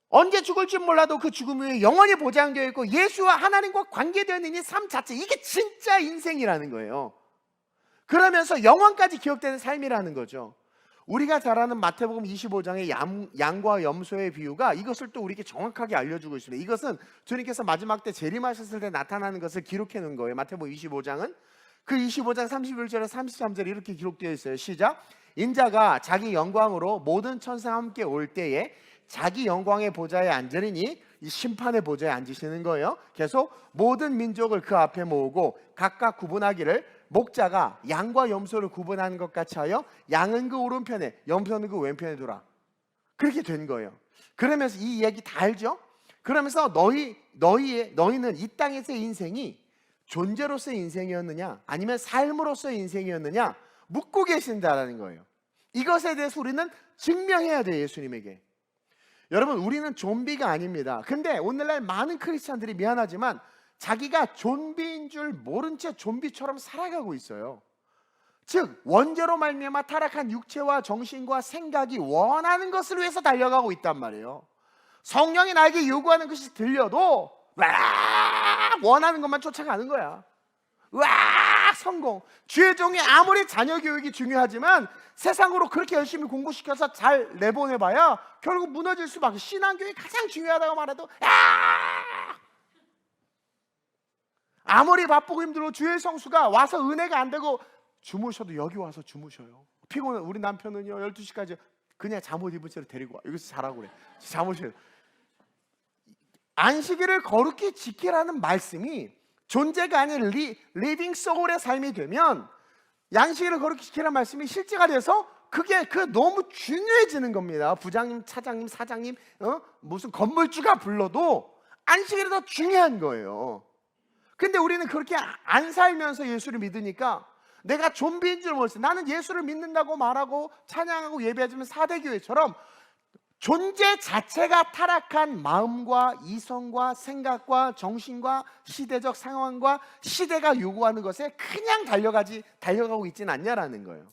언제 죽을지 몰라도 그 죽음 후에 영원히 보장되어 있고 예수와 하나님과 관계되어 있는 이 삶 자체, 이게 진짜 인생이라는 거예요. 그러면서 영원까지 기억되는 삶이라는 거죠. 우리가 잘 아는 마태복음 25장의 양과 염소의 비유가 이것을 또 우리에게 정확하게 알려주고 있습니다. 이것은 주님께서 마지막 때 재림하셨을 때 나타나는 것을 기록해 놓은 거예요. 마태복음 25장은 그 25장 31절에 33절에 이렇게 기록되어 있어요. 시작. 인자가 자기 영광으로 모든 천사와 함께 올 때에 자기 영광의 보좌에 앉으리니, 이 심판의 보좌에 앉으시는 거예요. 계속 모든 민족을 그 앞에 모으고 각각 구분하기를 목자가 양과 염소를 구분하는 것 같이 하여 양은 그 오른편에 염소는 그 왼편에 두라. 그렇게 된 거예요. 그러면서 이 이야기 다 알죠? 그러면서 너희는 이 땅에서의 인생이 존재로서의 인생이었느냐 아니면 삶으로서의 인생이었느냐 묻고 계신다라는 거예요. 이것에 대해서 우리는 증명해야 돼요. 예수님에게. 여러분, 우리는 좀비가 아닙니다. 근데 오늘날 많은 크리스찬들이 미안하지만 자기가 좀비인 줄 모른 채 좀비처럼 살아가고 있어요. 즉 원죄로 말미암아 타락한 육체와 정신과 생각이 원하는 것을 위해서 달려가고 있단 말이에요. 성령이 나에게 요구하는 것이 들려도 원하는 것만 쫓아가는 거야. 성공. 주의 종이 아무리 자녀 교육이 중요하지만 세상으로 그렇게 열심히 공부시켜서 잘 내보내봐야 결국 무너질 수밖에. 신앙교육이 가장 중요하다고 말해도 아무리 바쁘고 힘들고 주의 성수가 와서 은혜가 안 되고 주무셔도 여기 와서 주무셔요. 피곤해. 우리 남편은요 12시까지 그냥 잠옷 입은 채로 데리고 와. 여기서 자라고 그래. 잠옷을. 안식일을 거룩히 지키라는 말씀이 존재가 아닌 리빙 소울의 삶이 되면 양식일을 거룩히 지키라는 말씀이 실제가 돼서 그게 너무 중요해지는 겁니다. 부장님, 차장님, 사장님, 무슨 건물주가 불러도 안식일이 더 중요한 거예요. 근데 우리는 그렇게 안 살면서 예수를 믿으니까 내가 좀비인 줄 몰랐어요. 나는 예수를 믿는다고 말하고 찬양하고 예배하지만 사대교회처럼 존재 자체가 타락한 마음과 이성과 생각과 정신과 시대적 상황과 시대가 요구하는 것에 그냥 달려가고 있지는 않냐라는 거예요.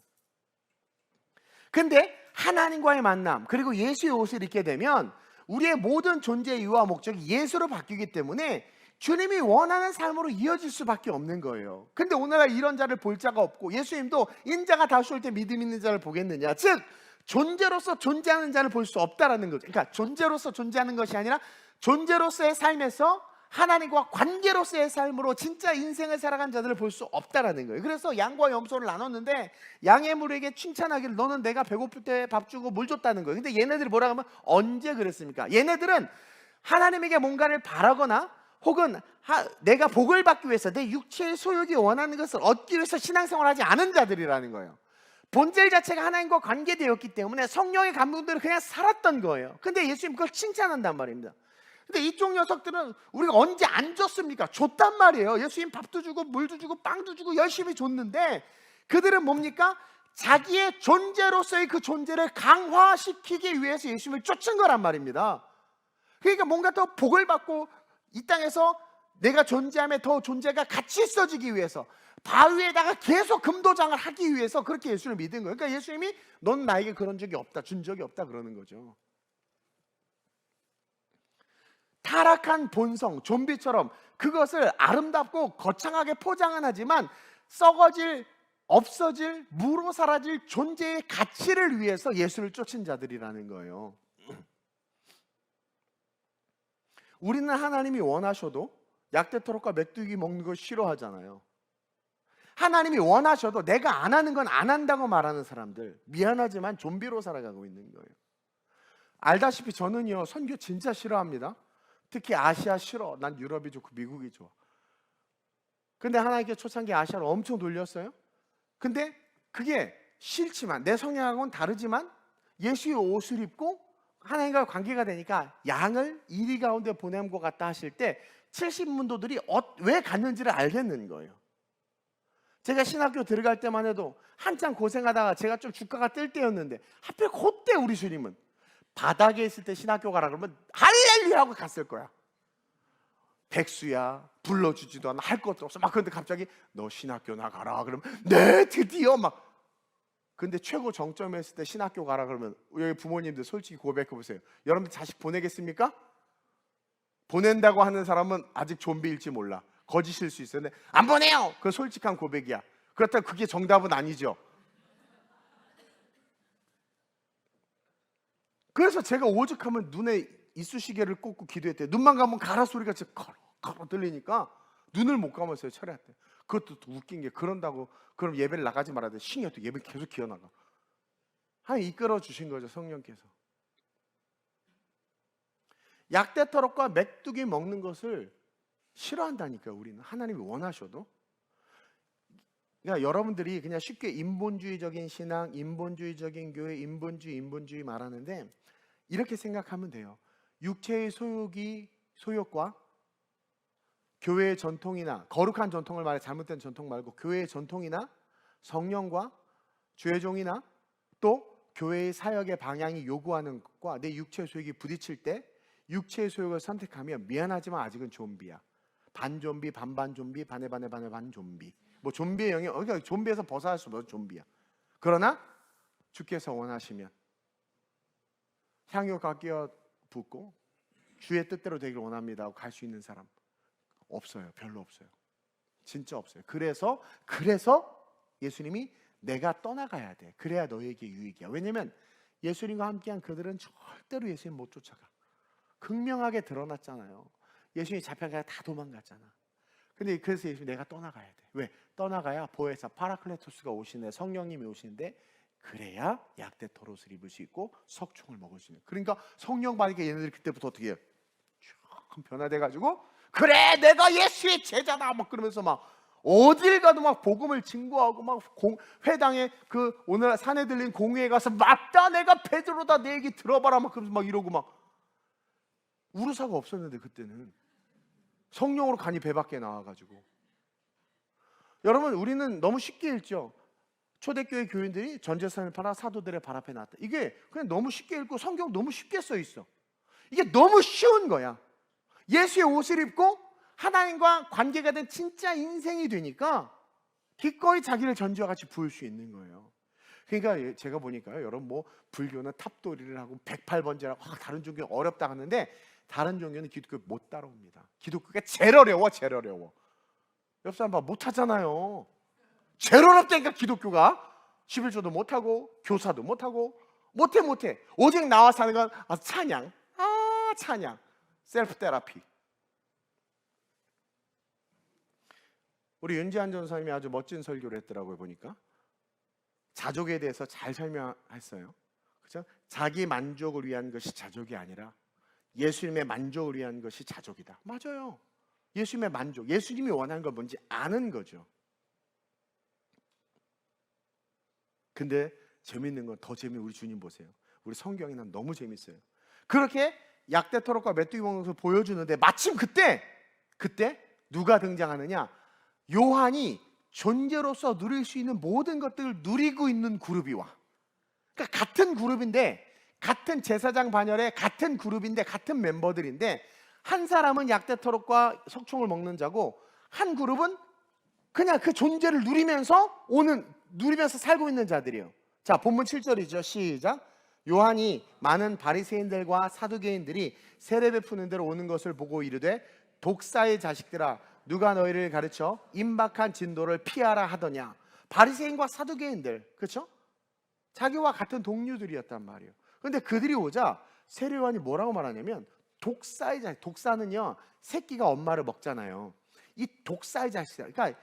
근데 하나님과의 만남 그리고 예수의 옷을 입게 되면 우리의 모든 존재의 이유와 목적이 예수로 바뀌기 때문에 주님이 원하는 삶으로 이어질 수밖에 없는 거예요. 근데 오늘날 이런 자를 볼 자가 없고 예수님도 인자가 다시 올 때 믿음 있는 자를 보겠느냐, 즉 존재로서 존재하는 자를 볼 수 없다라는 거죠. 그러니까 존재로서 존재하는 것이 아니라 존재로서의 삶에서 하나님과 관계로서의 삶으로 진짜 인생을 살아간 자들을 볼 수 없다라는 거예요. 그래서 양과 염소를 나눴는데 양의 물에게 칭찬하기를 너는 내가 배고플 때 밥 주고 물 줬다는 거예요. 근데 얘네들이 뭐라 하면 언제 그랬습니까? 얘네들은 하나님에게 뭔가를 바라거나 혹은 내가 복을 받기 위해서 내 육체의 소욕이 원하는 것을 얻기 위해서 신앙생활을 하지 않은 자들이라는 거예요. 본질 자체가 하나님과 관계되었기 때문에 성령의 감동대로 그냥 살았던 거예요. 근데 예수님 그걸 칭찬한단 말입니다. 근데 이쪽 녀석들은 우리가 언제 안 줬습니까? 줬단 말이에요. 예수님 밥도 주고 물도 주고 빵도 주고 열심히 줬는데 그들은 뭡니까? 자기의 존재로서의 그 존재를 강화시키기 위해서 예수님을 쫓은 거란 말입니다. 그러니까 뭔가 더 복을 받고 이 땅에서 내가 존재함에 더 존재가 같이 있어지기 위해서 바위에다가 계속 금도장을 하기 위해서 그렇게 예수를 믿은 거예요. 그러니까 예수님이 넌 나에게 그런 적이 없다, 준 적이 없다 그러는 거죠. 타락한 본성, 좀비처럼 그것을 아름답고 거창하게 포장은 하지만 썩어질, 없어질, 무로 사라질 존재의 가치를 위해서 예수를 쫓은 자들이라는 거예요. 우리는 하나님이 원하셔도 약대토록과 메뚜기 먹는 걸 싫어하잖아요. 하나님이 원하셔도 내가 안 하는 건 안 한다고 말하는 사람들, 미안하지만 좀비로 살아가고 있는 거예요. 알다시피 저는요 선교 진짜 싫어합니다. 특히 아시아 싫어. 난 유럽이 좋고 미국이 좋아. 근데 하나님께 초창기 아시아를 엄청 돌렸어요. 근데 그게 싫지만 내 성향하고는 다르지만 예수의 옷을 입고 하나님과 관계가 되니까 양을 이리 가운데 보내는 것 같다 하실 때 70문도들이 왜 갔는지를 알겠는 거예요. 제가 신학교 들어갈 때만 해도 한참 고생하다가 제가 좀 주가가 뜰 때였는데 하필 그때 우리 주님은 바닥에 있을 때 신학교 가라 그러면 할렐루야 하고 갔을 거야. 백수야, 불러주지도 않아, 할 것도 없어. 막 그런데 갑자기 너 신학교 나가라 그러면 네 드디어 막. 근데 최고 정점에 있을 때 신학교 가라 그러면 여기 부모님들 솔직히 고백해 보세요. 여러분들 자식 보내겠습니까? 보낸다고 하는 사람은 아직 좀비일지 몰라. 거짓일 수 있어요. 근데 안 보내요. 그건 솔직한 고백이야. 그렇다고 그게 정답은 아니죠. 그래서 제가 오죽하면 눈에 이쑤시개를 꽂고 기도했대요. 눈만 감으면 가라 소리가 진짜 가라 들리니까 눈을 못 감았어요. 철회할 때. 그것도 또 웃긴 게 그런다고 그럼 예배를 나가지 말아야 돼. 신기해. 또 예배 계속 기어나가. 하나님 이끌어 주신 거죠. 성령께서. 약대토록과 메뚜기 먹는 것을 싫어한다니까요. 우리는 하나님이 원하셔도. 그러니까 여러분들이 그냥 쉽게 인본주의적인 신앙, 인본주의적인 교회, 인본주의 말하는데 이렇게 생각하면 돼요. 육체의 소욕과 교회의 전통이나 거룩한 전통을 말해 잘못된 전통 말고 교회의 전통이나 성령과 주의 종이나 또 교회의 사역의 방향이 요구하는 것과 내 육체의 소욕이 부딪힐 때 육체의 소욕을 선택하면 미안하지만 아직은 좀비야. 반 좀비, 반반 좀비, 반에 반 좀비. 뭐 좀비의 영역, 그러니까 좀비에서 벗어날 수 없는 좀비야. 그러나 주께서 원하시면 향유가 끼어 붓고 주의 뜻대로 되기를 원합니다 하고 갈 수 있는 사람 없어요. 별로 없어요. 진짜 없어요. 그래서 예수님이 내가 떠나가야 돼. 그래야 너에게 유익이야. 왜냐면 예수님과 함께한 그들은 절대로 예수님 못 쫓아가. 극명하게 드러났잖아요. 예수님이 잡혀가야 다 도망갔잖아. 근데 그래서 예수님 내가 떠나가야 돼. 왜? 떠나가야 보혜사 파라클레토스가 오시네, 성령님이 오시는데 그래야 약대 토롯을 입을 수 있고 석충을 먹을 수 있는. 그러니까 성령 받으니까 얘네들이 그때부터 어떻게 해요? 쭉 변화돼가지고 그래 내가 예수의 제자다 막 그러면서 막 어딜 가도 막 복음을 증거하고 막 회당에 그 오늘 산에 들린 공회에 가서 맞다 내가 베드로다 내 얘기 들어봐라 막 그러면서 막 이러고 막 우르사가 없었는데 그때는 성령으로 간이 배 밖에 나와가지고. 여러분 우리는 너무 쉽게 읽죠. 초대교회 교인들이 전재산을 팔아 사도들의 발 앞에 놨다. 이게 그냥 너무 쉽게 읽고 성경 너무 쉽게 써 있어. 이게 너무 쉬운 거야. 예수의 옷을 입고 하나님과 관계가 된 진짜 인생이 되니까 기꺼이 자기를 전지와 같이 부을 수 있는 거예요. 그러니까 제가 보니까요, 여러분 뭐 불교는 탑도리를 하고 108번째라고 다른 종교는 어렵다 하는데 다른 종교는 기독교 못 따라옵니다. 기독교가 제일 어려워. 옆 사람 봐 못하잖아요. 제일 어렵다니까 기독교가. 11조도 못하고 교사도 못하고 못해. 오직 나와 사는 건 찬양. 찬양. 셀프 테라피. 우리 윤지한 전사님이 아주 멋진 설교를 했더라고요. 보니까 자족에 대해서 잘 설명했어요. 그렇죠? 자기 만족을 위한 것이 자족이 아니라 예수님의 만족을 위한 것이 자족이다. 맞아요. 예수님의 만족, 예수님이 원하는 건 뭔지 아는 거죠. 근데 재밌는 건 더 재미있는 우리 주님 보세요. 우리 성경이 난 너무 재밌어요. 그렇게 약대 토록과 메뚜기 먹는 것을 보여주는데 마침 그때 누가 등장하느냐? 요한이 존재로서 누릴 수 있는 모든 것들을 누리고 있는 그룹이 와. 그러니까 같은 그룹인데, 같은 제사장 반열에 같은 그룹인데, 같은 멤버들인데, 한 사람은 약대 토록과 석총을 먹는 자고 한 그룹은 그냥 그 존재를 누리면서 살고 있는 자들이에요. 자, 본문 7절이죠. 시작. 요한이 많은 바리새인들과 사두개인들이 세례 베푸는 데로 오는 것을 보고 이르되 독사의 자식들아, 누가 너희를 가르쳐 임박한 진도를 피하라 하더냐. 바리새인과 사두개인들, 그렇죠? 자기와 같은 동료들이었단 말이에요. 그런데 그들이 오자 세례 요한이 뭐라고 말하냐면 독사의 자식, 독사는요 새끼가 엄마를 먹잖아요. 이 독사의 자식이다. 그러니까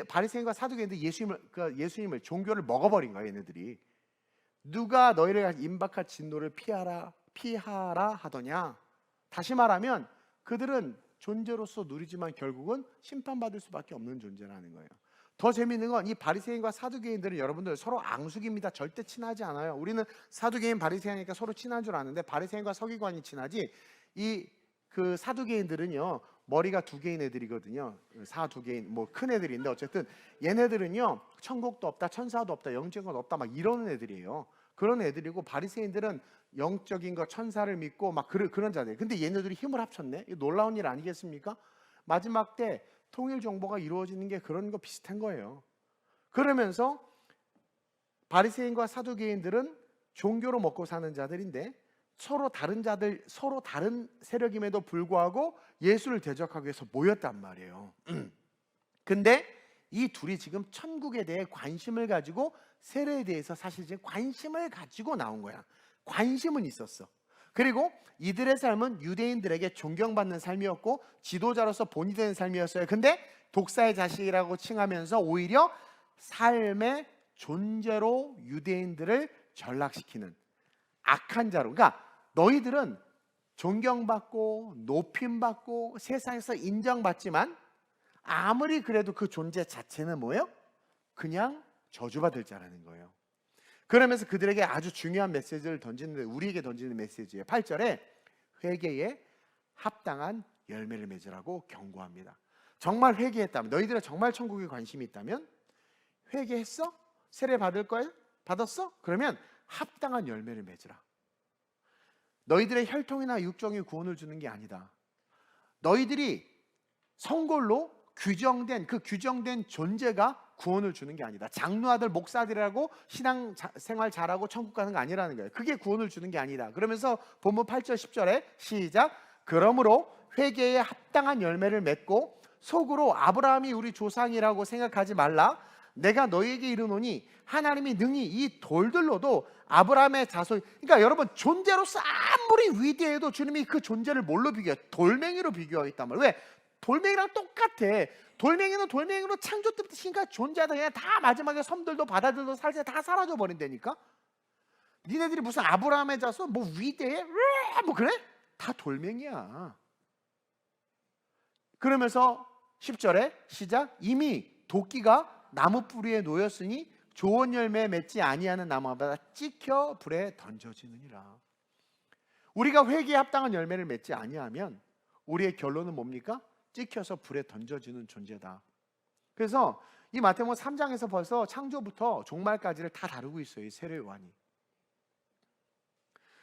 바리새인과 사두개인들 예수님을 종교를 먹어버린 거야. 얘네들이. 누가 너희를 임박한 진노를 피하라 하더냐. 다시 말하면 그들은 존재로서 누리지만 결국은 심판받을 수밖에 없는 존재라는 거예요. 더 재미있는 건 이 바리새인과 사두개인들은 여러분들 서로 앙숙입니다. 절대 친하지 않아요. 우리는 사두개인 바리새인이니까 서로 친한 줄 아는데 바리새인과 서기관이 친하지, 그 사두개인들은요 머리가 두 개인 애들이거든요. 사두개인 뭐 큰 애들인데 어쨌든 얘네들은요 천국도 없다, 천사도 없다, 영적인 건 없다 막 이러는 애들이에요. 그런 애들이고 바리새인들은 영적인 거 천사를 믿고 막 그런 자들. 근데 얘네들이 힘을 합쳤네. 이거 놀라운 일 아니겠습니까? 마지막 때 통일 정보가 이루어지는 게 그런 거 비슷한 거예요. 그러면서 바리새인과 사두개인들은 종교로 먹고 사는 자들인데 서로 다른 세력임에도 불구하고 예수를 대적하기 위해서 모였단 말이에요. 근데 이 둘이 지금 천국에 대해 관심을 가지고 세례에 대해서 사실 지금 관심을 가지고 나온 거야. 관심은 있었어. 그리고 이들의 삶은 유대인들에게 존경받는 삶이었고 지도자로서 본이 되는 삶이었어요. 근데 독사의 자식이라고 칭하면서 오히려 삶의 존재로 유대인들을 전락시키는 악한 자로. 그러니까 너희들은 존경받고 높임받고 세상에서 인정받지만 아무리 그래도 그 존재 자체는 뭐예요? 그냥 저주받을 자라는 거예요. 그러면서 그들에게 아주 중요한 메시지를 던지는데, 우리에게 던지는 메시지예요. 8절에 회개에 합당한 열매를 맺으라고 경고합니다. 정말 회개했다면, 너희들은 정말 천국에 관심이 있다면 회개했어? 세례 받을 거야? 받았어? 그러면 합당한 열매를 맺으라. 너희들의 혈통이나 육종이 구원을 주는 게 아니다. 너희들이 성골로 규정된 존재가 구원을 주는 게 아니다. 장로아들 목사들이라고 신앙생활 잘하고 천국 가는 거 아니라는 거예요. 그게 구원을 주는 게 아니다. 그러면서 본문 8절 10절에 시작. 그러므로 회개에 합당한 열매를 맺고 속으로 아브라함이 우리 조상이라고 생각하지 말라. 내가 너희에게 이르노니 하나님이 능히 이 돌들로도 아브라함의 자손. 그러니까 여러분 존재로서 아무리 위대해도 주님이 그 존재를 뭘로 비교해요? 돌멩이로 비교하겠단 말이에요. 왜? 돌멩이랑 똑같아. 돌멩이는 돌멩이로 창조 때부터 지금까지 존재하다 그냥 다 마지막에 섬들도 바다들도 살새 다 사라져 버린다니까. 니네들이 무슨 아브라함의 자손 뭐 위대해? 뭐 그래? 다 돌멩이야. 그러면서 10절에 시작. 이미 도끼가 나무 뿌리에 놓였으니 좋은 열매 맺지 아니하는 나무마다 찍혀 불에 던져지느니라. 우리가 회개에 합당한 열매를 맺지 아니하면 우리의 결론은 뭡니까? 찍혀서 불에 던져지는 존재다. 그래서 이 마태복음 3장에서 벌써 창조부터 종말까지를 다 다루고 있어요. 이 세례 요한이.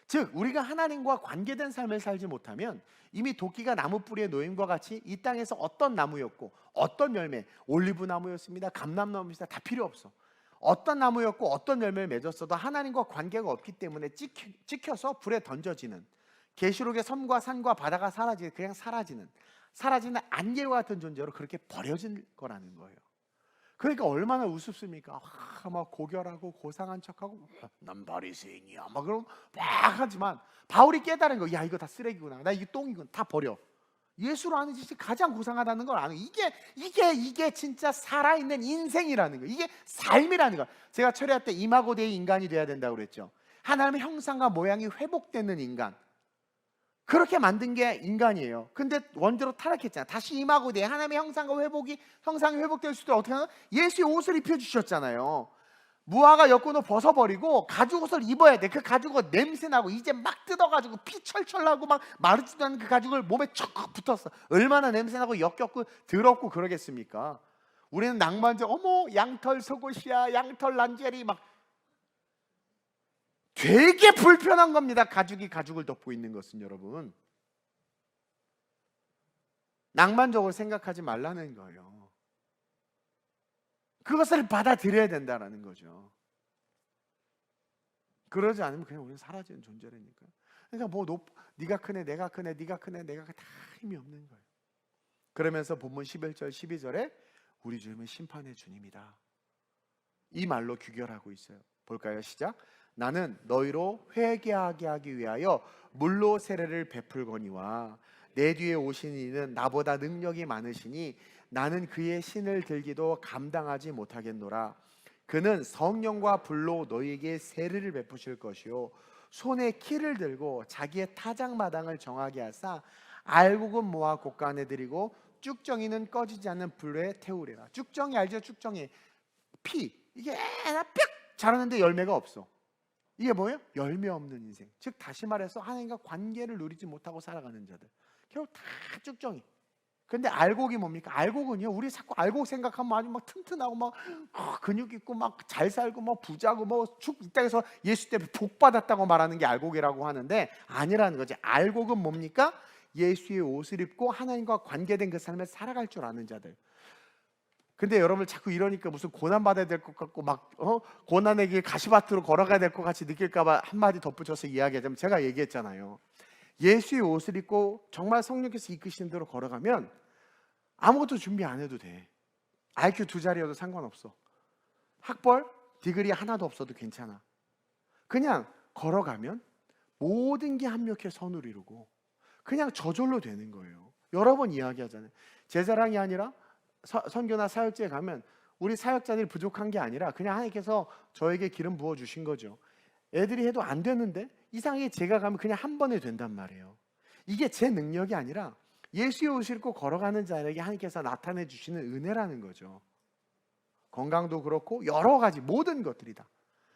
즉 우리가 하나님과 관계된 삶을 살지 못하면 이미 도끼가 나무 뿌리에 놓임과 같이 이 땅에서 어떤 나무였고 어떤 열매, 올리브 나무였습니다, 감람나무였습니다, 다 필요 없어. 어떤 나무였고 어떤 열매를 맺었어도 하나님과 관계가 없기 때문에 찍혀서 불에 던져지는, 계시록의 섬과 산과 바다가 그냥 사라지는 안개와 같은 존재로 그렇게 버려질 거라는 거예요. 그러니까 얼마나 우습습니까? 막 고결하고 고상한 척하고 난 바리새인이야 막 그럼 막 하지만 바울이 깨달은 거, 야 이거 다 쓰레기구나, 나 이거 똥이구나, 다 버려. 예수로 하는 짓이 가장 고상하다는 걸 아는 거예요. 이게 진짜 살아있는 인생이라는 거예요. 이게 삶이라는 거예요. 제가 철회할 때 이마고대의 인간이 돼야 된다고 그랬죠. 하나님의 형상과 모양이 회복되는 인간, 그렇게 만든 게 인간이에요. 근데 원대로 타락했잖아요. 다시 이마고대 하나님의 형상이 회복될 수 있도록 어떻게 하나? 예수의 옷을 입혀주셨잖아요. 무화과 여권을 벗어버리고 가죽 옷을 입어야 돼. 그 가죽옷 냄새나고 이제 막 뜯어가지고 피 철철 나고 막 마르지도 않은 그 가죽을 몸에 척 붙었어. 얼마나 냄새나고 역겹고 더럽고 그러겠습니까? 우리는 낭만적, 어머 양털 속옷이야, 양털 란제리, 막 되게 불편한 겁니다. 가죽이 가죽을 덮고 있는 것은. 여러분, 낭만적으로 생각하지 말라는 거예요. 그것을 받아들여야 된다는 거죠. 그러지 않으면 그냥 우리는 사라지는 존재라니까. 그러니까 뭐 네가 크네, 내가 크네, 네가 크네, 내가 크네, 다 힘이 없는 거예요. 그러면서 본문 11절 12절에 우리 주님은 심판의 주님이다, 이 말로 규결하고 있어요. 볼까요? 시작. 나는 너희로 회개하게 하기 위하여 물로 세례를 베풀거니와 내 뒤에 오신 이는 나보다 능력이 많으시니 나는 그의 신을 들기도 감당하지 못하겠노라. 그는 성령과 불로 너희에게 세례를 베푸실 것이요 손에 키를 들고 자기의 타작마당을 정하게 하사 알곡은 모아 곳간에 들이고 쭉정이는 꺼지지 않는 불에 태우리라. 쭉정이 알죠? 쭉정이 피, 이게 뿅 자라는데 열매가 없어. 이게 뭐예요? 열매 없는 인생. 즉 다시 말해서 하나님과 관계를 누리지 못하고 살아가는 자들, 결국 다 쭉정이. 근데 알곡이 뭡니까? 알곡은요, 우리 자꾸 알곡 생각하면 아주 막 튼튼하고 막 근육 있고 막 잘 살고 막 부자고 이 땅에서 예수 때문에 복 받았다고 말하는 게 알곡이라고 하는데 아니라는 거지. 알곡은 뭡니까? 예수의 옷을 입고 하나님과 관계된 그 삶을 살아갈 줄 아는 자들. 근데 여러분 자꾸 이러니까 무슨 고난 받아야 될 것 같고 막 고난의 길 가시밭으로 걸어가야 될 것 같이 느낄까 봐 한마디 덧붙여서 이야기하자면, 제가 얘기했잖아요. 예수의 옷을 입고 정말 성령께서 이끄시는 대로 걸어가면 아무것도 준비 안 해도 돼. IQ 2자리여도 상관없어. 학벌, 디그리 하나도 없어도 괜찮아. 그냥 걸어가면 모든 게 합력해 선을 이루고 그냥 저절로 되는 거예요. 여러 번 이야기하잖아요. 제 자랑이 아니라 선교나 사역지에 가면 우리 사역자들이 부족한 게 아니라 그냥 하나님께서 저에게 기름 부어주신 거죠. 애들이 해도 안 되는데 이상하게 제가 가면 그냥 한 번에 된단 말이에요. 이게 제 능력이 아니라 예수의 옷을 입고 걸어가는 자에게 하나님께서 나타내 주시는 은혜라는 거죠. 건강도 그렇고 여러 가지 모든 것들이다.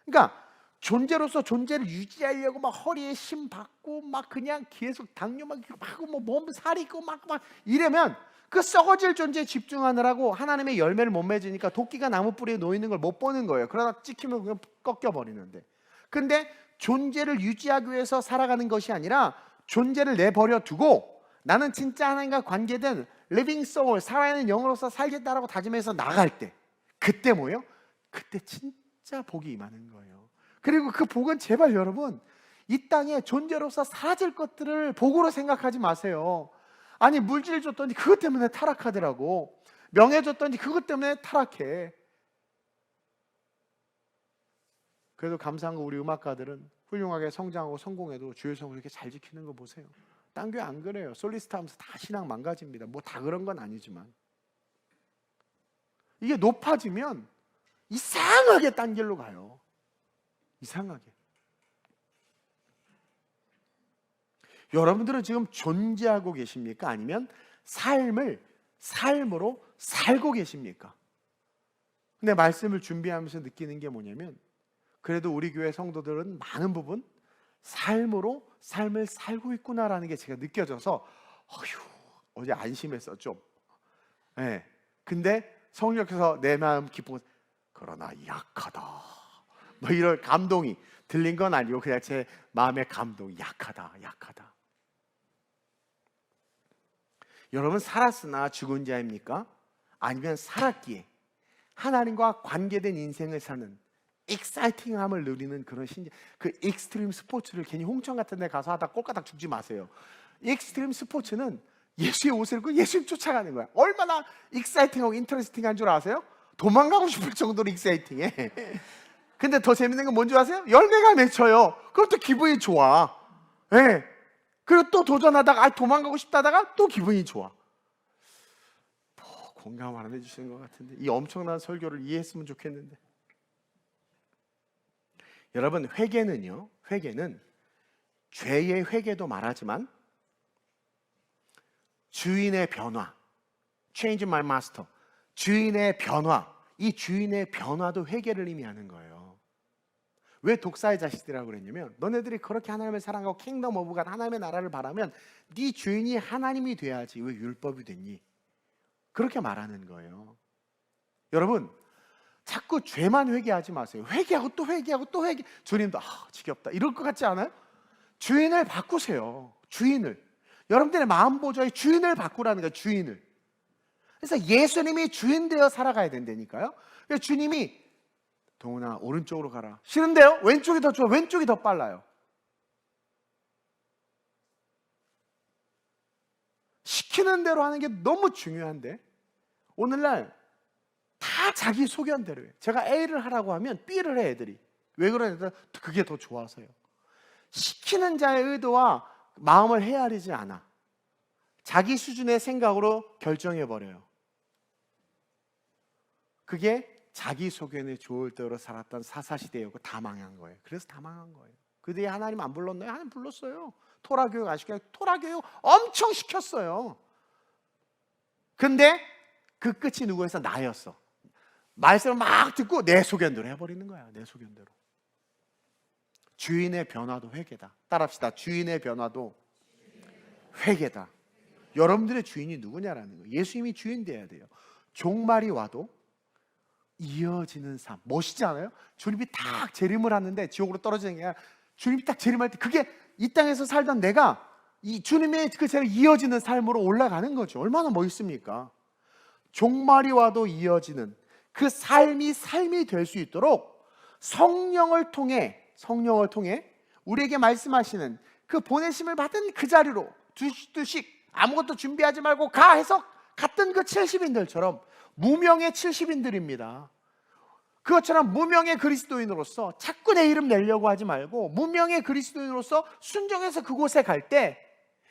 그러니까 존재로서 존재를 유지하려고 막 허리에 심 받고 막 그냥 계속 당뇨 막 하고 뭐 몸 살이 있고 막 이러면 그 썩어질 존재에 집중하느라고 하나님의 열매를 못 맺으니까 도끼가 나무 뿌리에 놓이는 걸 못 보는 거예요. 그러다 찍히면 그냥 꺾여버리는데. 근데 존재를 유지하기 위해서 살아가는 것이 아니라 존재를 내버려 두고 나는 진짜 하나님과 관계된 living soul, 살아있는 영으로서 살겠다라고 다짐해서 나갈 때, 그때 뭐예요? 그때 진짜 복이 임하는 거예요. 그리고 그 복은 제발 여러분 이 땅에 존재로서 사라질 것들을 복으로 생각하지 마세요. 아니 물질 줬더니 그것 때문에 타락하더라고. 명예 줬더니 그것 때문에 타락해. 그래도 감사한 거 우리 음악가들은 훌륭하게 성장하고 성공해도 주의 성을 이렇게 잘 지키는 거 보세요. 딴 교회 안 그래요. 솔리스트 하면서 다 신앙 망가집니다. 뭐 다 그런 건 아니지만 이게 높아지면 이상하게 딴 길로 가요. 이상하게. 여러분들은 지금 존재하고 계십니까? 아니면 삶으로 살고 계십니까? 근데 말씀을 준비하면서 느끼는 게 뭐냐면, 그래도 우리 교회 성도들은 많은 부분 삶으로 삶을 살고 있구나라는 게 제가 느껴져서 어제 안심했어 좀. 네. 근데 성령께서 내 마음 기쁘고 그러나 약하다 뭐 이런 감동이 들린 건 아니고 그냥 제 마음의 감동이 약하다. 여러분 살았으나 죽은 자입니까? 아니면 살았기에 하나님과 관계된 인생을 사는 익사이팅함을 누리는 그런 그 익스트림 스포츠를 괜히 홍천 같은 데 가서 하다 꼴까닥 죽지 마세요. 익스트림 스포츠는 예수의 옷을 입고 예수님 쫓아가는 거야. 얼마나 익사이팅하고 인터레스팅한 줄 아세요? 도망가고 싶을 정도로 익사이팅해. 근데 더 재밌는 건 뭔지 아세요? 열매가 맺혀요. 그럼 또 기분이 좋아. 네. 그리고 또 도전하다가 도망가고 싶다다가 또 기분이 좋아. 공감 안 해주시는 것 같은데, 이 엄청난 설교를 이해했으면 좋겠는데. 여러분, 회개는요, 회개는 죄의 회개도 말하지만 주인의 변화, change my master, 주인의 변화, 이 주인의 변화도 회개를 의미하는 거예요. 왜 독사의 자식들이라고 그랬냐면, 너네들이 그렇게 하나님을 사랑하고 킹덤 오브 갓, 하나님의 나라를 바라면 네 주인이 하나님이 돼야지 왜 율법이 됐니? 그렇게 말하는 거예요. 여러분, 자꾸 죄만 회개하지 마세요. 회개하고 또 회개하고 또 회개. 주님도 지겹다 이럴 것 같지 않아요? 주인을 바꾸세요. 주인을. 여러분들의 마음 보좌의 주인을 바꾸라는 거예요. 주인을. 그래서 예수님이 주인 되어 살아가야 된다니까요. 그래서 주님이 동훈아 오른쪽으로 가라. 싫은데요? 왼쪽이 더 좋아. 왼쪽이 더 빨라요. 시키는 대로 하는 게 너무 중요한데 오늘날 다 자기 소견대로 해요. 제가 A를 하라고 하면 B를 해 애들이. 왜 그러냐? 그게 더 좋아서요. 시키는 자의 의도와 마음을 헤아리지 않아. 자기 수준의 생각으로 결정해버려요. 그게 자기 소견에 좋을 대로 살았던 사사시대였고 다 망한 거예요. 그래서 다 망한 거예요. 그 뒤에 하나님 안 불렀나요? 하나님 불렀어요. 토라교육 아시죠? 토라교육 엄청 시켰어요. 근데 그 끝이 누구였어? 나였어. 말씀을 막 듣고 내 소견대로 해버리는 거야. 내 소견대로. 주인의 변화도 회개다. 따라합시다. 주인의 변화도 회개다. 여러분들의 주인이 누구냐라는 거예요. 예수님이 주인 돼야 돼요. 종말이 와도 이어지는 삶. 멋있지 않아요? 주님이 딱 재림을 하는데 지옥으로 떨어지는 게 아니라 주님이 딱 재림할 때 그게 이 땅에서 살던 내가 이 주님의 그 재림 이어지는 삶으로 올라가는 거죠. 얼마나 멋있습니까? 종말이 와도 이어지는 그 삶이 될 수 있도록 성령을 통해 우리에게 말씀하시는 그 보내심을 받은 그 자리로 두식 아무것도 준비하지 말고 가 해서 갔던 그 70인들처럼 무명의 70인들입니다. 그것처럼 무명의 그리스도인으로서 자꾸 내 이름 내려고 하지 말고 무명의 그리스도인으로서 순종해서 그곳에 갈 때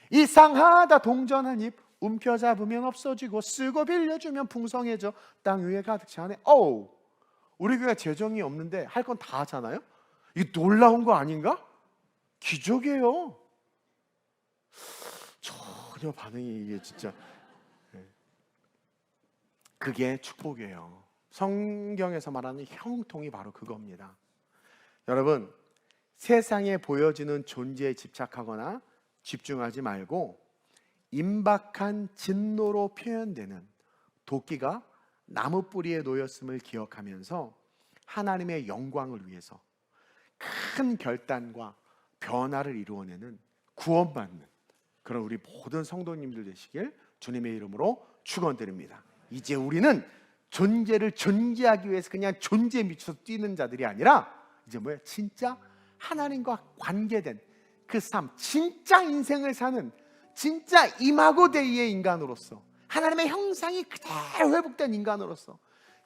이상하다 동전 한 입 움켜잡으면 없어지고 쓰고 빌려주면 풍성해져 땅 위에 가득 차네. 우리 교회가 재정이 없는데 할 건 다 하잖아요. 이게 놀라운 거 아닌가? 기적이에요. 전혀 반응이 이게 진짜 그게 축복이에요. 성경에서 말하는 형통이 바로 그겁니다. 여러분, 세상에 보여지는 존재에 집착하거나 집중하지 말고 임박한 진노로 표현되는 도끼가 나무 뿌리에 놓였음을 기억하면서 하나님의 영광을 위해서 큰 결단과 변화를 이루어내는 구원받는 그런 우리 모든 성도님들 되시길 주님의 이름으로 축원드립니다. 이제 우리는 존재를 존재하기 위해서 그냥 존재에 미쳐서 뛰는 자들이 아니라 이제 뭐예요? 진짜 하나님과 관계된 그 삶, 진짜 인생을 사는 진짜 이마고 데이의 인간으로서 하나님의 형상이 그대로 회복된 인간으로서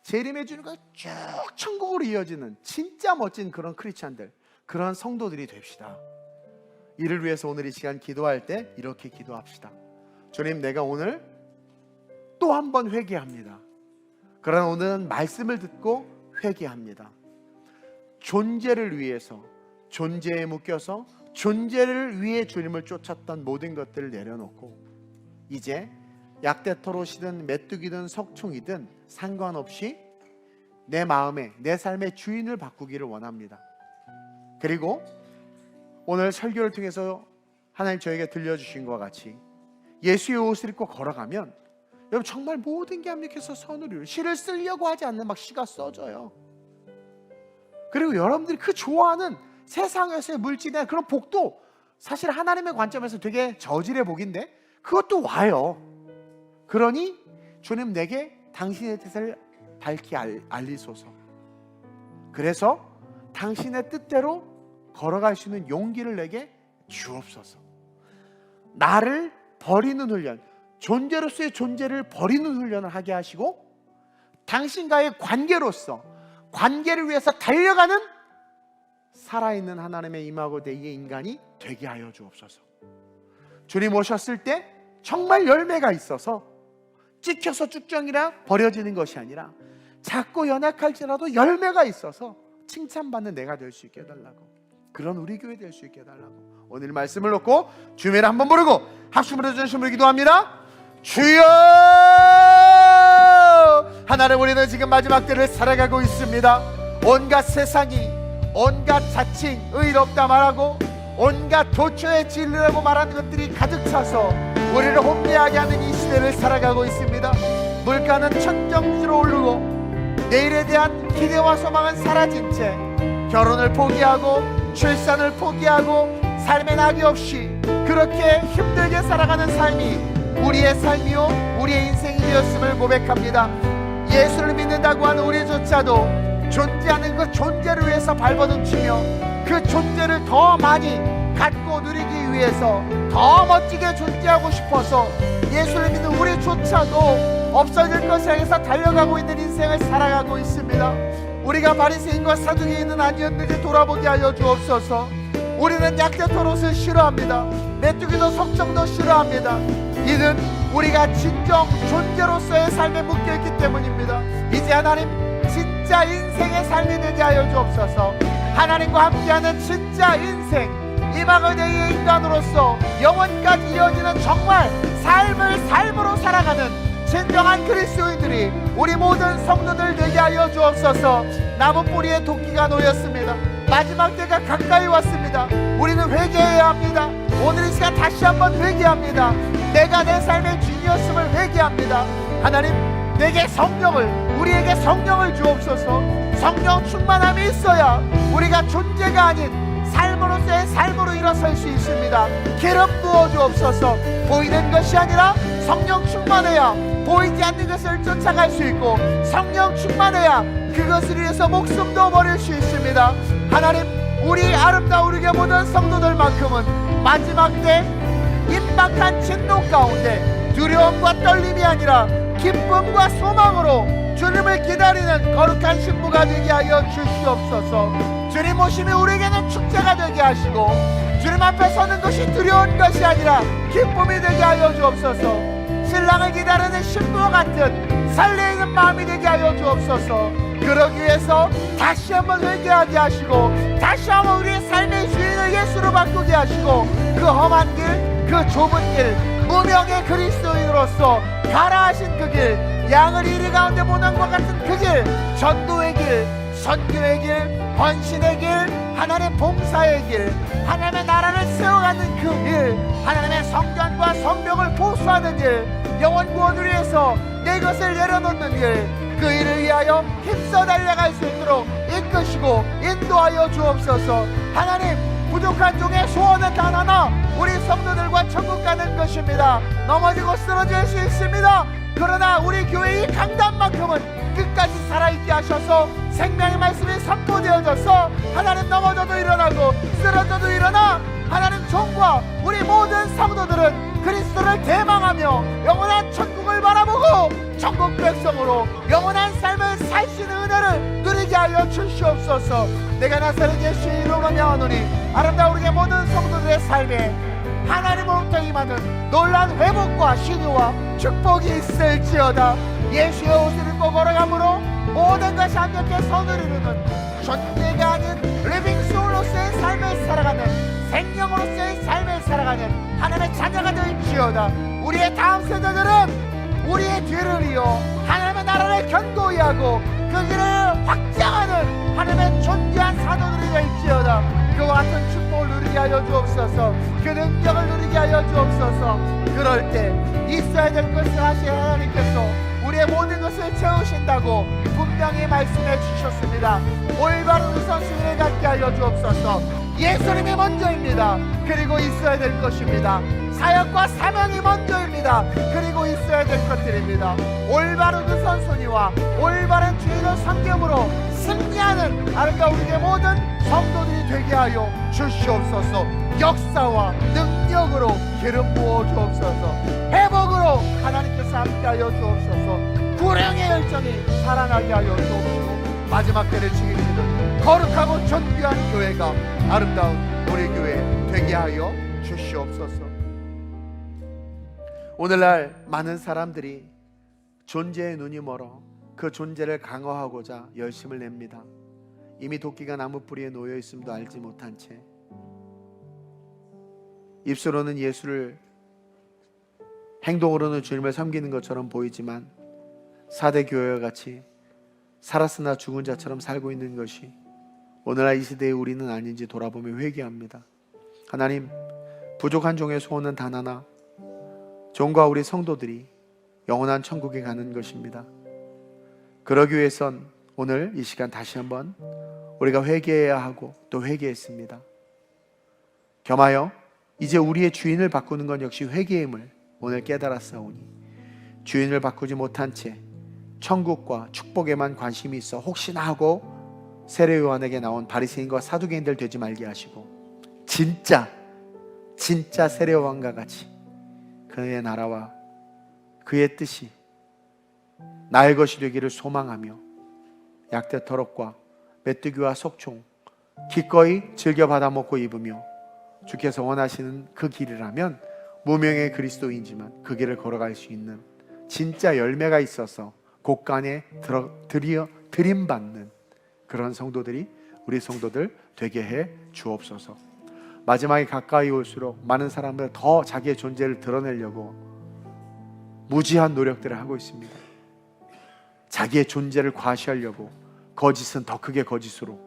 재림의 주님과 쭉 천국으로 이어지는 진짜 멋진 그런 크리스찬들, 그런 성도들이 됩시다. 이를 위해서 오늘 이 시간 기도할 때 이렇게 기도합시다. 주님, 내가 오늘 또 한 번 회개합니다. 그러나 오늘은 말씀을 듣고 회개합니다. 존재를 위해서, 존재에 묶여서 존재를 위해 주님을 쫓았던 모든 것들을 내려놓고 이제 약대토롯이든 메뚜기든 석총이든 상관없이 내 마음에, 내 삶의 주인을 바꾸기를 원합니다. 그리고 오늘 설교를 통해서 하나님 저에게 들려주신 것과 같이 예수의 옷을 입고 걸어가면 여러분 정말 모든 게 합력해서 선을 이루어요. 시를 쓰려고 하지 않는 막 시가 써져요. 그리고 여러분들이 그 좋아하는 세상에서의 물질이나 그런 복도 사실 하나님의 관점에서 되게 저질의 복인데 그것도 와요. 그러니 주님 내게 당신의 뜻을 밝히 알리소서. 그래서 당신의 뜻대로 걸어갈 수 있는 용기를 내게 주옵소서. 나를 버리는 훈련, 존재로서의 존재를 버리는 훈련을 하게 하시고 당신과의 관계로서 관계를 위해서 달려가는 살아있는 하나님의 임하고 대의 인간이 되게 하여 주옵소서. 주님 오셨을 때 정말 열매가 있어서 찍혀서 쭉정이라 버려지는 것이 아니라 작고 연약할지라도 열매가 있어서 칭찬받는 내가 될 수 있게 해달라고, 그런 우리 교회 될 수 있게 해달라고 오늘 말씀을 놓고 주님을 한번 부르고 합심을 해주심으로 기도합니다. 주여! 하나님, 우리는 지금 마지막 때를 살아가고 있습니다. 온갖 세상이, 온갖 자칭 의롭다 말하고 온갖 도처에 진리라고 말하는 것들이 가득 차서 우리를 혼미하게 하는 이 시대를 살아가고 있습니다. 물가는 천정지로 오르고 내일에 대한 기대와 소망은 사라진 채 결혼을 포기하고 출산을 포기하고 삶의 낙이 없이 그렇게 힘들게 살아가는 삶이 우리의 삶이요 우리의 인생이 되었음을 고백합니다. 예수를 믿는다고 하는 우리조차도 존재하는 그 존재를 위해서 발버둥치며 그 존재를 더 많이 갖고 누리기 위해서 더 멋지게 존재하고 싶어서 예수를 믿는 우리조차도 없어질 것을 향해서 달려가고 있는 인생을 살아가고 있습니다. 우리가 바리새인과 사두개인은 아니었는지 돌아보게 하여 주옵소서. 우리는 약대 토롯을 싫어합니다. 메뚜기도 석정도 싫어합니다. 이는 우리가 진정 존재로서의 삶에 묶여있기 때문입니다. 이제 하나님, 진짜 인생의 삶이 되게 하여 주옵소서. 하나님과 함께하는 진짜 인생, 이 마그네의 인간으로서 영원까지 이어지는 정말 삶으로 살아가는 진정한 그리스도인들이 우리 모든 성도들 되게 하여 주옵소서. 나무 뿌리에 도끼가 놓였습니다. 마지막 때가 가까이 왔습니다. 우리는 회개해야 합니다. 오늘 이 시간 다시 한번 회개합니다. 내가 내 삶의 주인이었음을 회개합니다. 하나님, 내게 성령을, 우리에게 성령을 주옵소서. 성령 충만함이 있어야 우리가 존재가 아닌 삶으로서의 삶으로 일어설 수 있습니다. 기름 부어 주옵소서. 보이는 것이 아니라 성령 충만해야 보이지 않는 것을 쫓아갈 수 있고, 성령 충만해야 그것을 위해서 목숨도 버릴 수 있습니다. 하나님, 우리 아름다우게 모든 성도들만큼은 마지막 때 임박한 진노 가운데 두려움과 떨림이 아니라 기쁨과 소망으로 주님을 기다리는 거룩한 신부가 되게 하여 주시옵소서. 주님 오심이 우리에게는 축제가 되게 하시고 주님 앞에 서는 것이 두려운 것이 아니라 기쁨이 되게 하여 주옵소서. 신랑을 기다리는 신부와 같은 설레이는 마음이 되게 하여 주옵소서. 그러기 위해서 다시 한번 회개하게 하시고 다시 한번 우리의 삶의 주인을 예수로 바꾸게 하시고 그 험한 길, 그 좁은 길, 무명의 그리스도인으로서 가라 하신 그 길, 양을 이리 가운데 보는 것 같은 그 길, 전도의 길, 선교의 길, 헌신의 길, 하나님의 봉사의 길, 하나님의 나라를 세워가는 그 길, 하나님의 성전과 성벽을 보수하는 길, 영원 구원을 위해서 내 것을 내려놓는 길, 그 일을 위하여 힘써 달려갈 수 있도록 이끄시고 인도하여 주옵소서. 하나님, 부족한 종의 소원은 단 하나, 우리 성도들과 천국 가는 것입니다. 넘어지고 쓰러질 수 있습니다. 그러나 우리 교회의 강단만큼은 끝까지 살아있게 하셔서 생명의 말씀이 선포되어져서 하나님, 넘어져도 일어나고 쓰러져도 일어나 하나님 종과 우리 모든 성도들은 그리스도를 대망하며 영원한 천국을 바라보고 천국 백성으로 영원한 삶을 살 수 있는 은혜를 누리게 하여 주시옵소서. 내가 나사렛 예수의 이름으로 명하노니 아름다우게 모든 성도들의 삶에 하나님으로부터 임하는 놀라운 회복과 신유와 축복이 있을지어다. 예수의 옷을 입고 걸어가므로 모든 것이 완벽히 선을 이루는 존재가 아닌 리빙 소울로서의 삶을 살아가는, 생명으로서의 삶을 살아가는 하나님의 자녀가 될지어다. 우리의 다음 세대들은 우리의 뒤를 이어 하나님의 나라를 견고히 하고 그 길을 확장하는 하나님의 존귀한 사도들이 될지어다. 그와 같은 축복을 누리게 하여 주옵소서. 그 능력을 누리게 하여 주옵소서. 그럴 때 있어야 될 것을 하신 하나님께서 우리의 모든 것을 채우신다고 분명히 말씀해 주셨습니다. 올바른 우선순위를 갖게 하여 주옵소서. 예수님이 먼저입니다. 그리고 있어야 될 것입니다. 사역과 사명이 먼저입니다. 그리고 있어야 될 것들입니다. 올바른 우선순위와 올바른 주의를 섬김으로 승리하는 아름다운 우리의 모든 성도들이 되게 하여 주시옵소서. 역사와 능력으로 기름 부어 주옵소서. 회복으로 하나님께서 함께하여 주옵소서. 구령의 열정이 살아나게 하여 주옵소서. 마지막 때를 책임지는 거룩하고 존귀한 교회가 아름다운 우리 교회 되게 하여 주시옵소서. 오늘날 많은 사람들이 존재의 눈이 멀어 그 존재를 강화하고자 열심을 냅니다. 이미 도끼가 나무 뿌리에 놓여 있음도 알지 못한 채 입술로는 예수를, 행동으로는 주님을 섬기는 것처럼 보이지만 사대 교회와 같이 살았으나 죽은 자처럼 살고 있는 것이 오늘날 이 시대의 우리는 아닌지 돌아보며 회개합니다. 하나님, 부족한 종의 소원은 단 하나, 종과 우리 성도들이 영원한 천국에 가는 것입니다. 그러기 위해선 오늘 이 시간 다시 한번 우리가 회개해야 하고 또 회개했습니다. 겸하여 이제 우리의 주인을 바꾸는 건 역시 회개임을 오늘 깨달았사오니 주인을 바꾸지 못한 채 천국과 축복에만 관심이 있어 혹시나 하고 세례 요한에게 나온 바리새인과 사두개인들 되지 말게 하시고 진짜 세례 요한과 같이 그의 나라와 그의 뜻이 나의 것이 되기를 소망하며 약대 터럭과 메뚜기와 속총 기꺼이 즐겨 받아먹고 입으며 주께서 원하시는 그 길이라면 무명의 그리스도인지만 그 길을 걸어갈 수 있는 진짜 열매가 있어서 곳간에 들임받는 그런 성도들이 우리 성도들 되게 해 주옵소서. 마지막에 가까이 올수록 많은 사람들 더 자기의 존재를 드러내려고 무지한 노력들을 하고 있습니다. 자기의 존재를 과시하려고 거짓은 더 크게 거짓으로,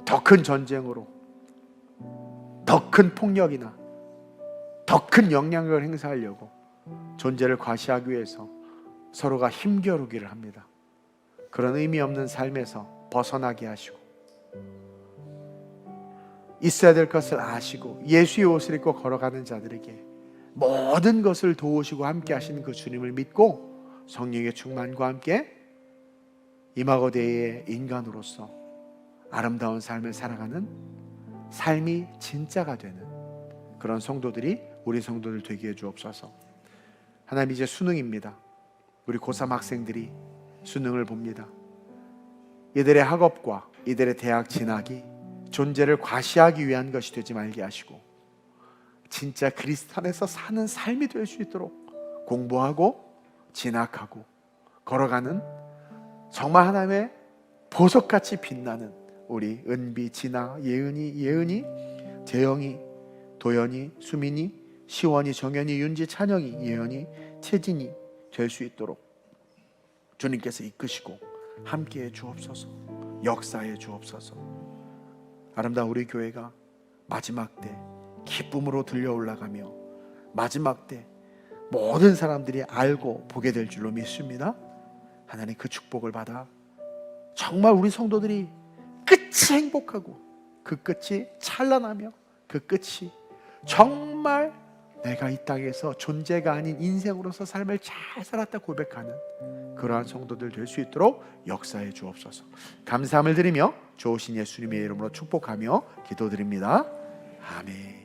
더 큰 전쟁으로, 더 큰 폭력이나 더 큰 영향력을 행사하려고 존재를 과시하기 위해서 서로가 힘겨루기를 합니다. 그런 의미 없는 삶에서 벗어나게 하시고 있어야 될 것을 아시고 예수의 옷을 입고 걸어가는 자들에게 모든 것을 도우시고 함께 하시는 그 주님을 믿고 성령의 충만과 함께 이마고대의 인간으로서 아름다운 삶을 살아가는 삶이 진짜가 되는 그런 성도들이 우리 성도들 되게 해 주옵소서. 하나님, 이제 수능입니다. 우리 고3 학생들이 수능을 봅니다. 이들의 학업과 이들의 대학 진학이 존재를 과시하기 위한 것이 되지 말게 하시고 진짜 그리스도 안에서 사는 삶이 될 수 있도록 공부하고 진학하고 걸어가는 정말 하나님의 보석같이 빛나는 우리 은비, 진아, 예은이, 재영이, 도연이, 수민이, 시원이, 정연이, 윤지, 찬영이, 예연이, 채진이 될 수 있도록 주님께서 이끄시고 함께해 주옵소서. 역사해 주옵소서. 아름다운 우리 교회가 마지막 때 기쁨으로 들려 올라가며 마지막 때 모든 사람들이 알고 보게 될 줄로 믿습니다. 하나님, 그 축복을 받아 정말 우리 성도들이 끝이 행복하고 그 끝이 찬란하며 그 끝이 정말 내가 이 땅에서 존재가 아닌 인생으로서 삶을 잘 살았다 고백하는 그러한 성도들 될 수 있도록 역사해 주옵소서. 감사함을 드리며 좋으신 예수님의 이름으로 축복하며 기도드립니다. 아멘.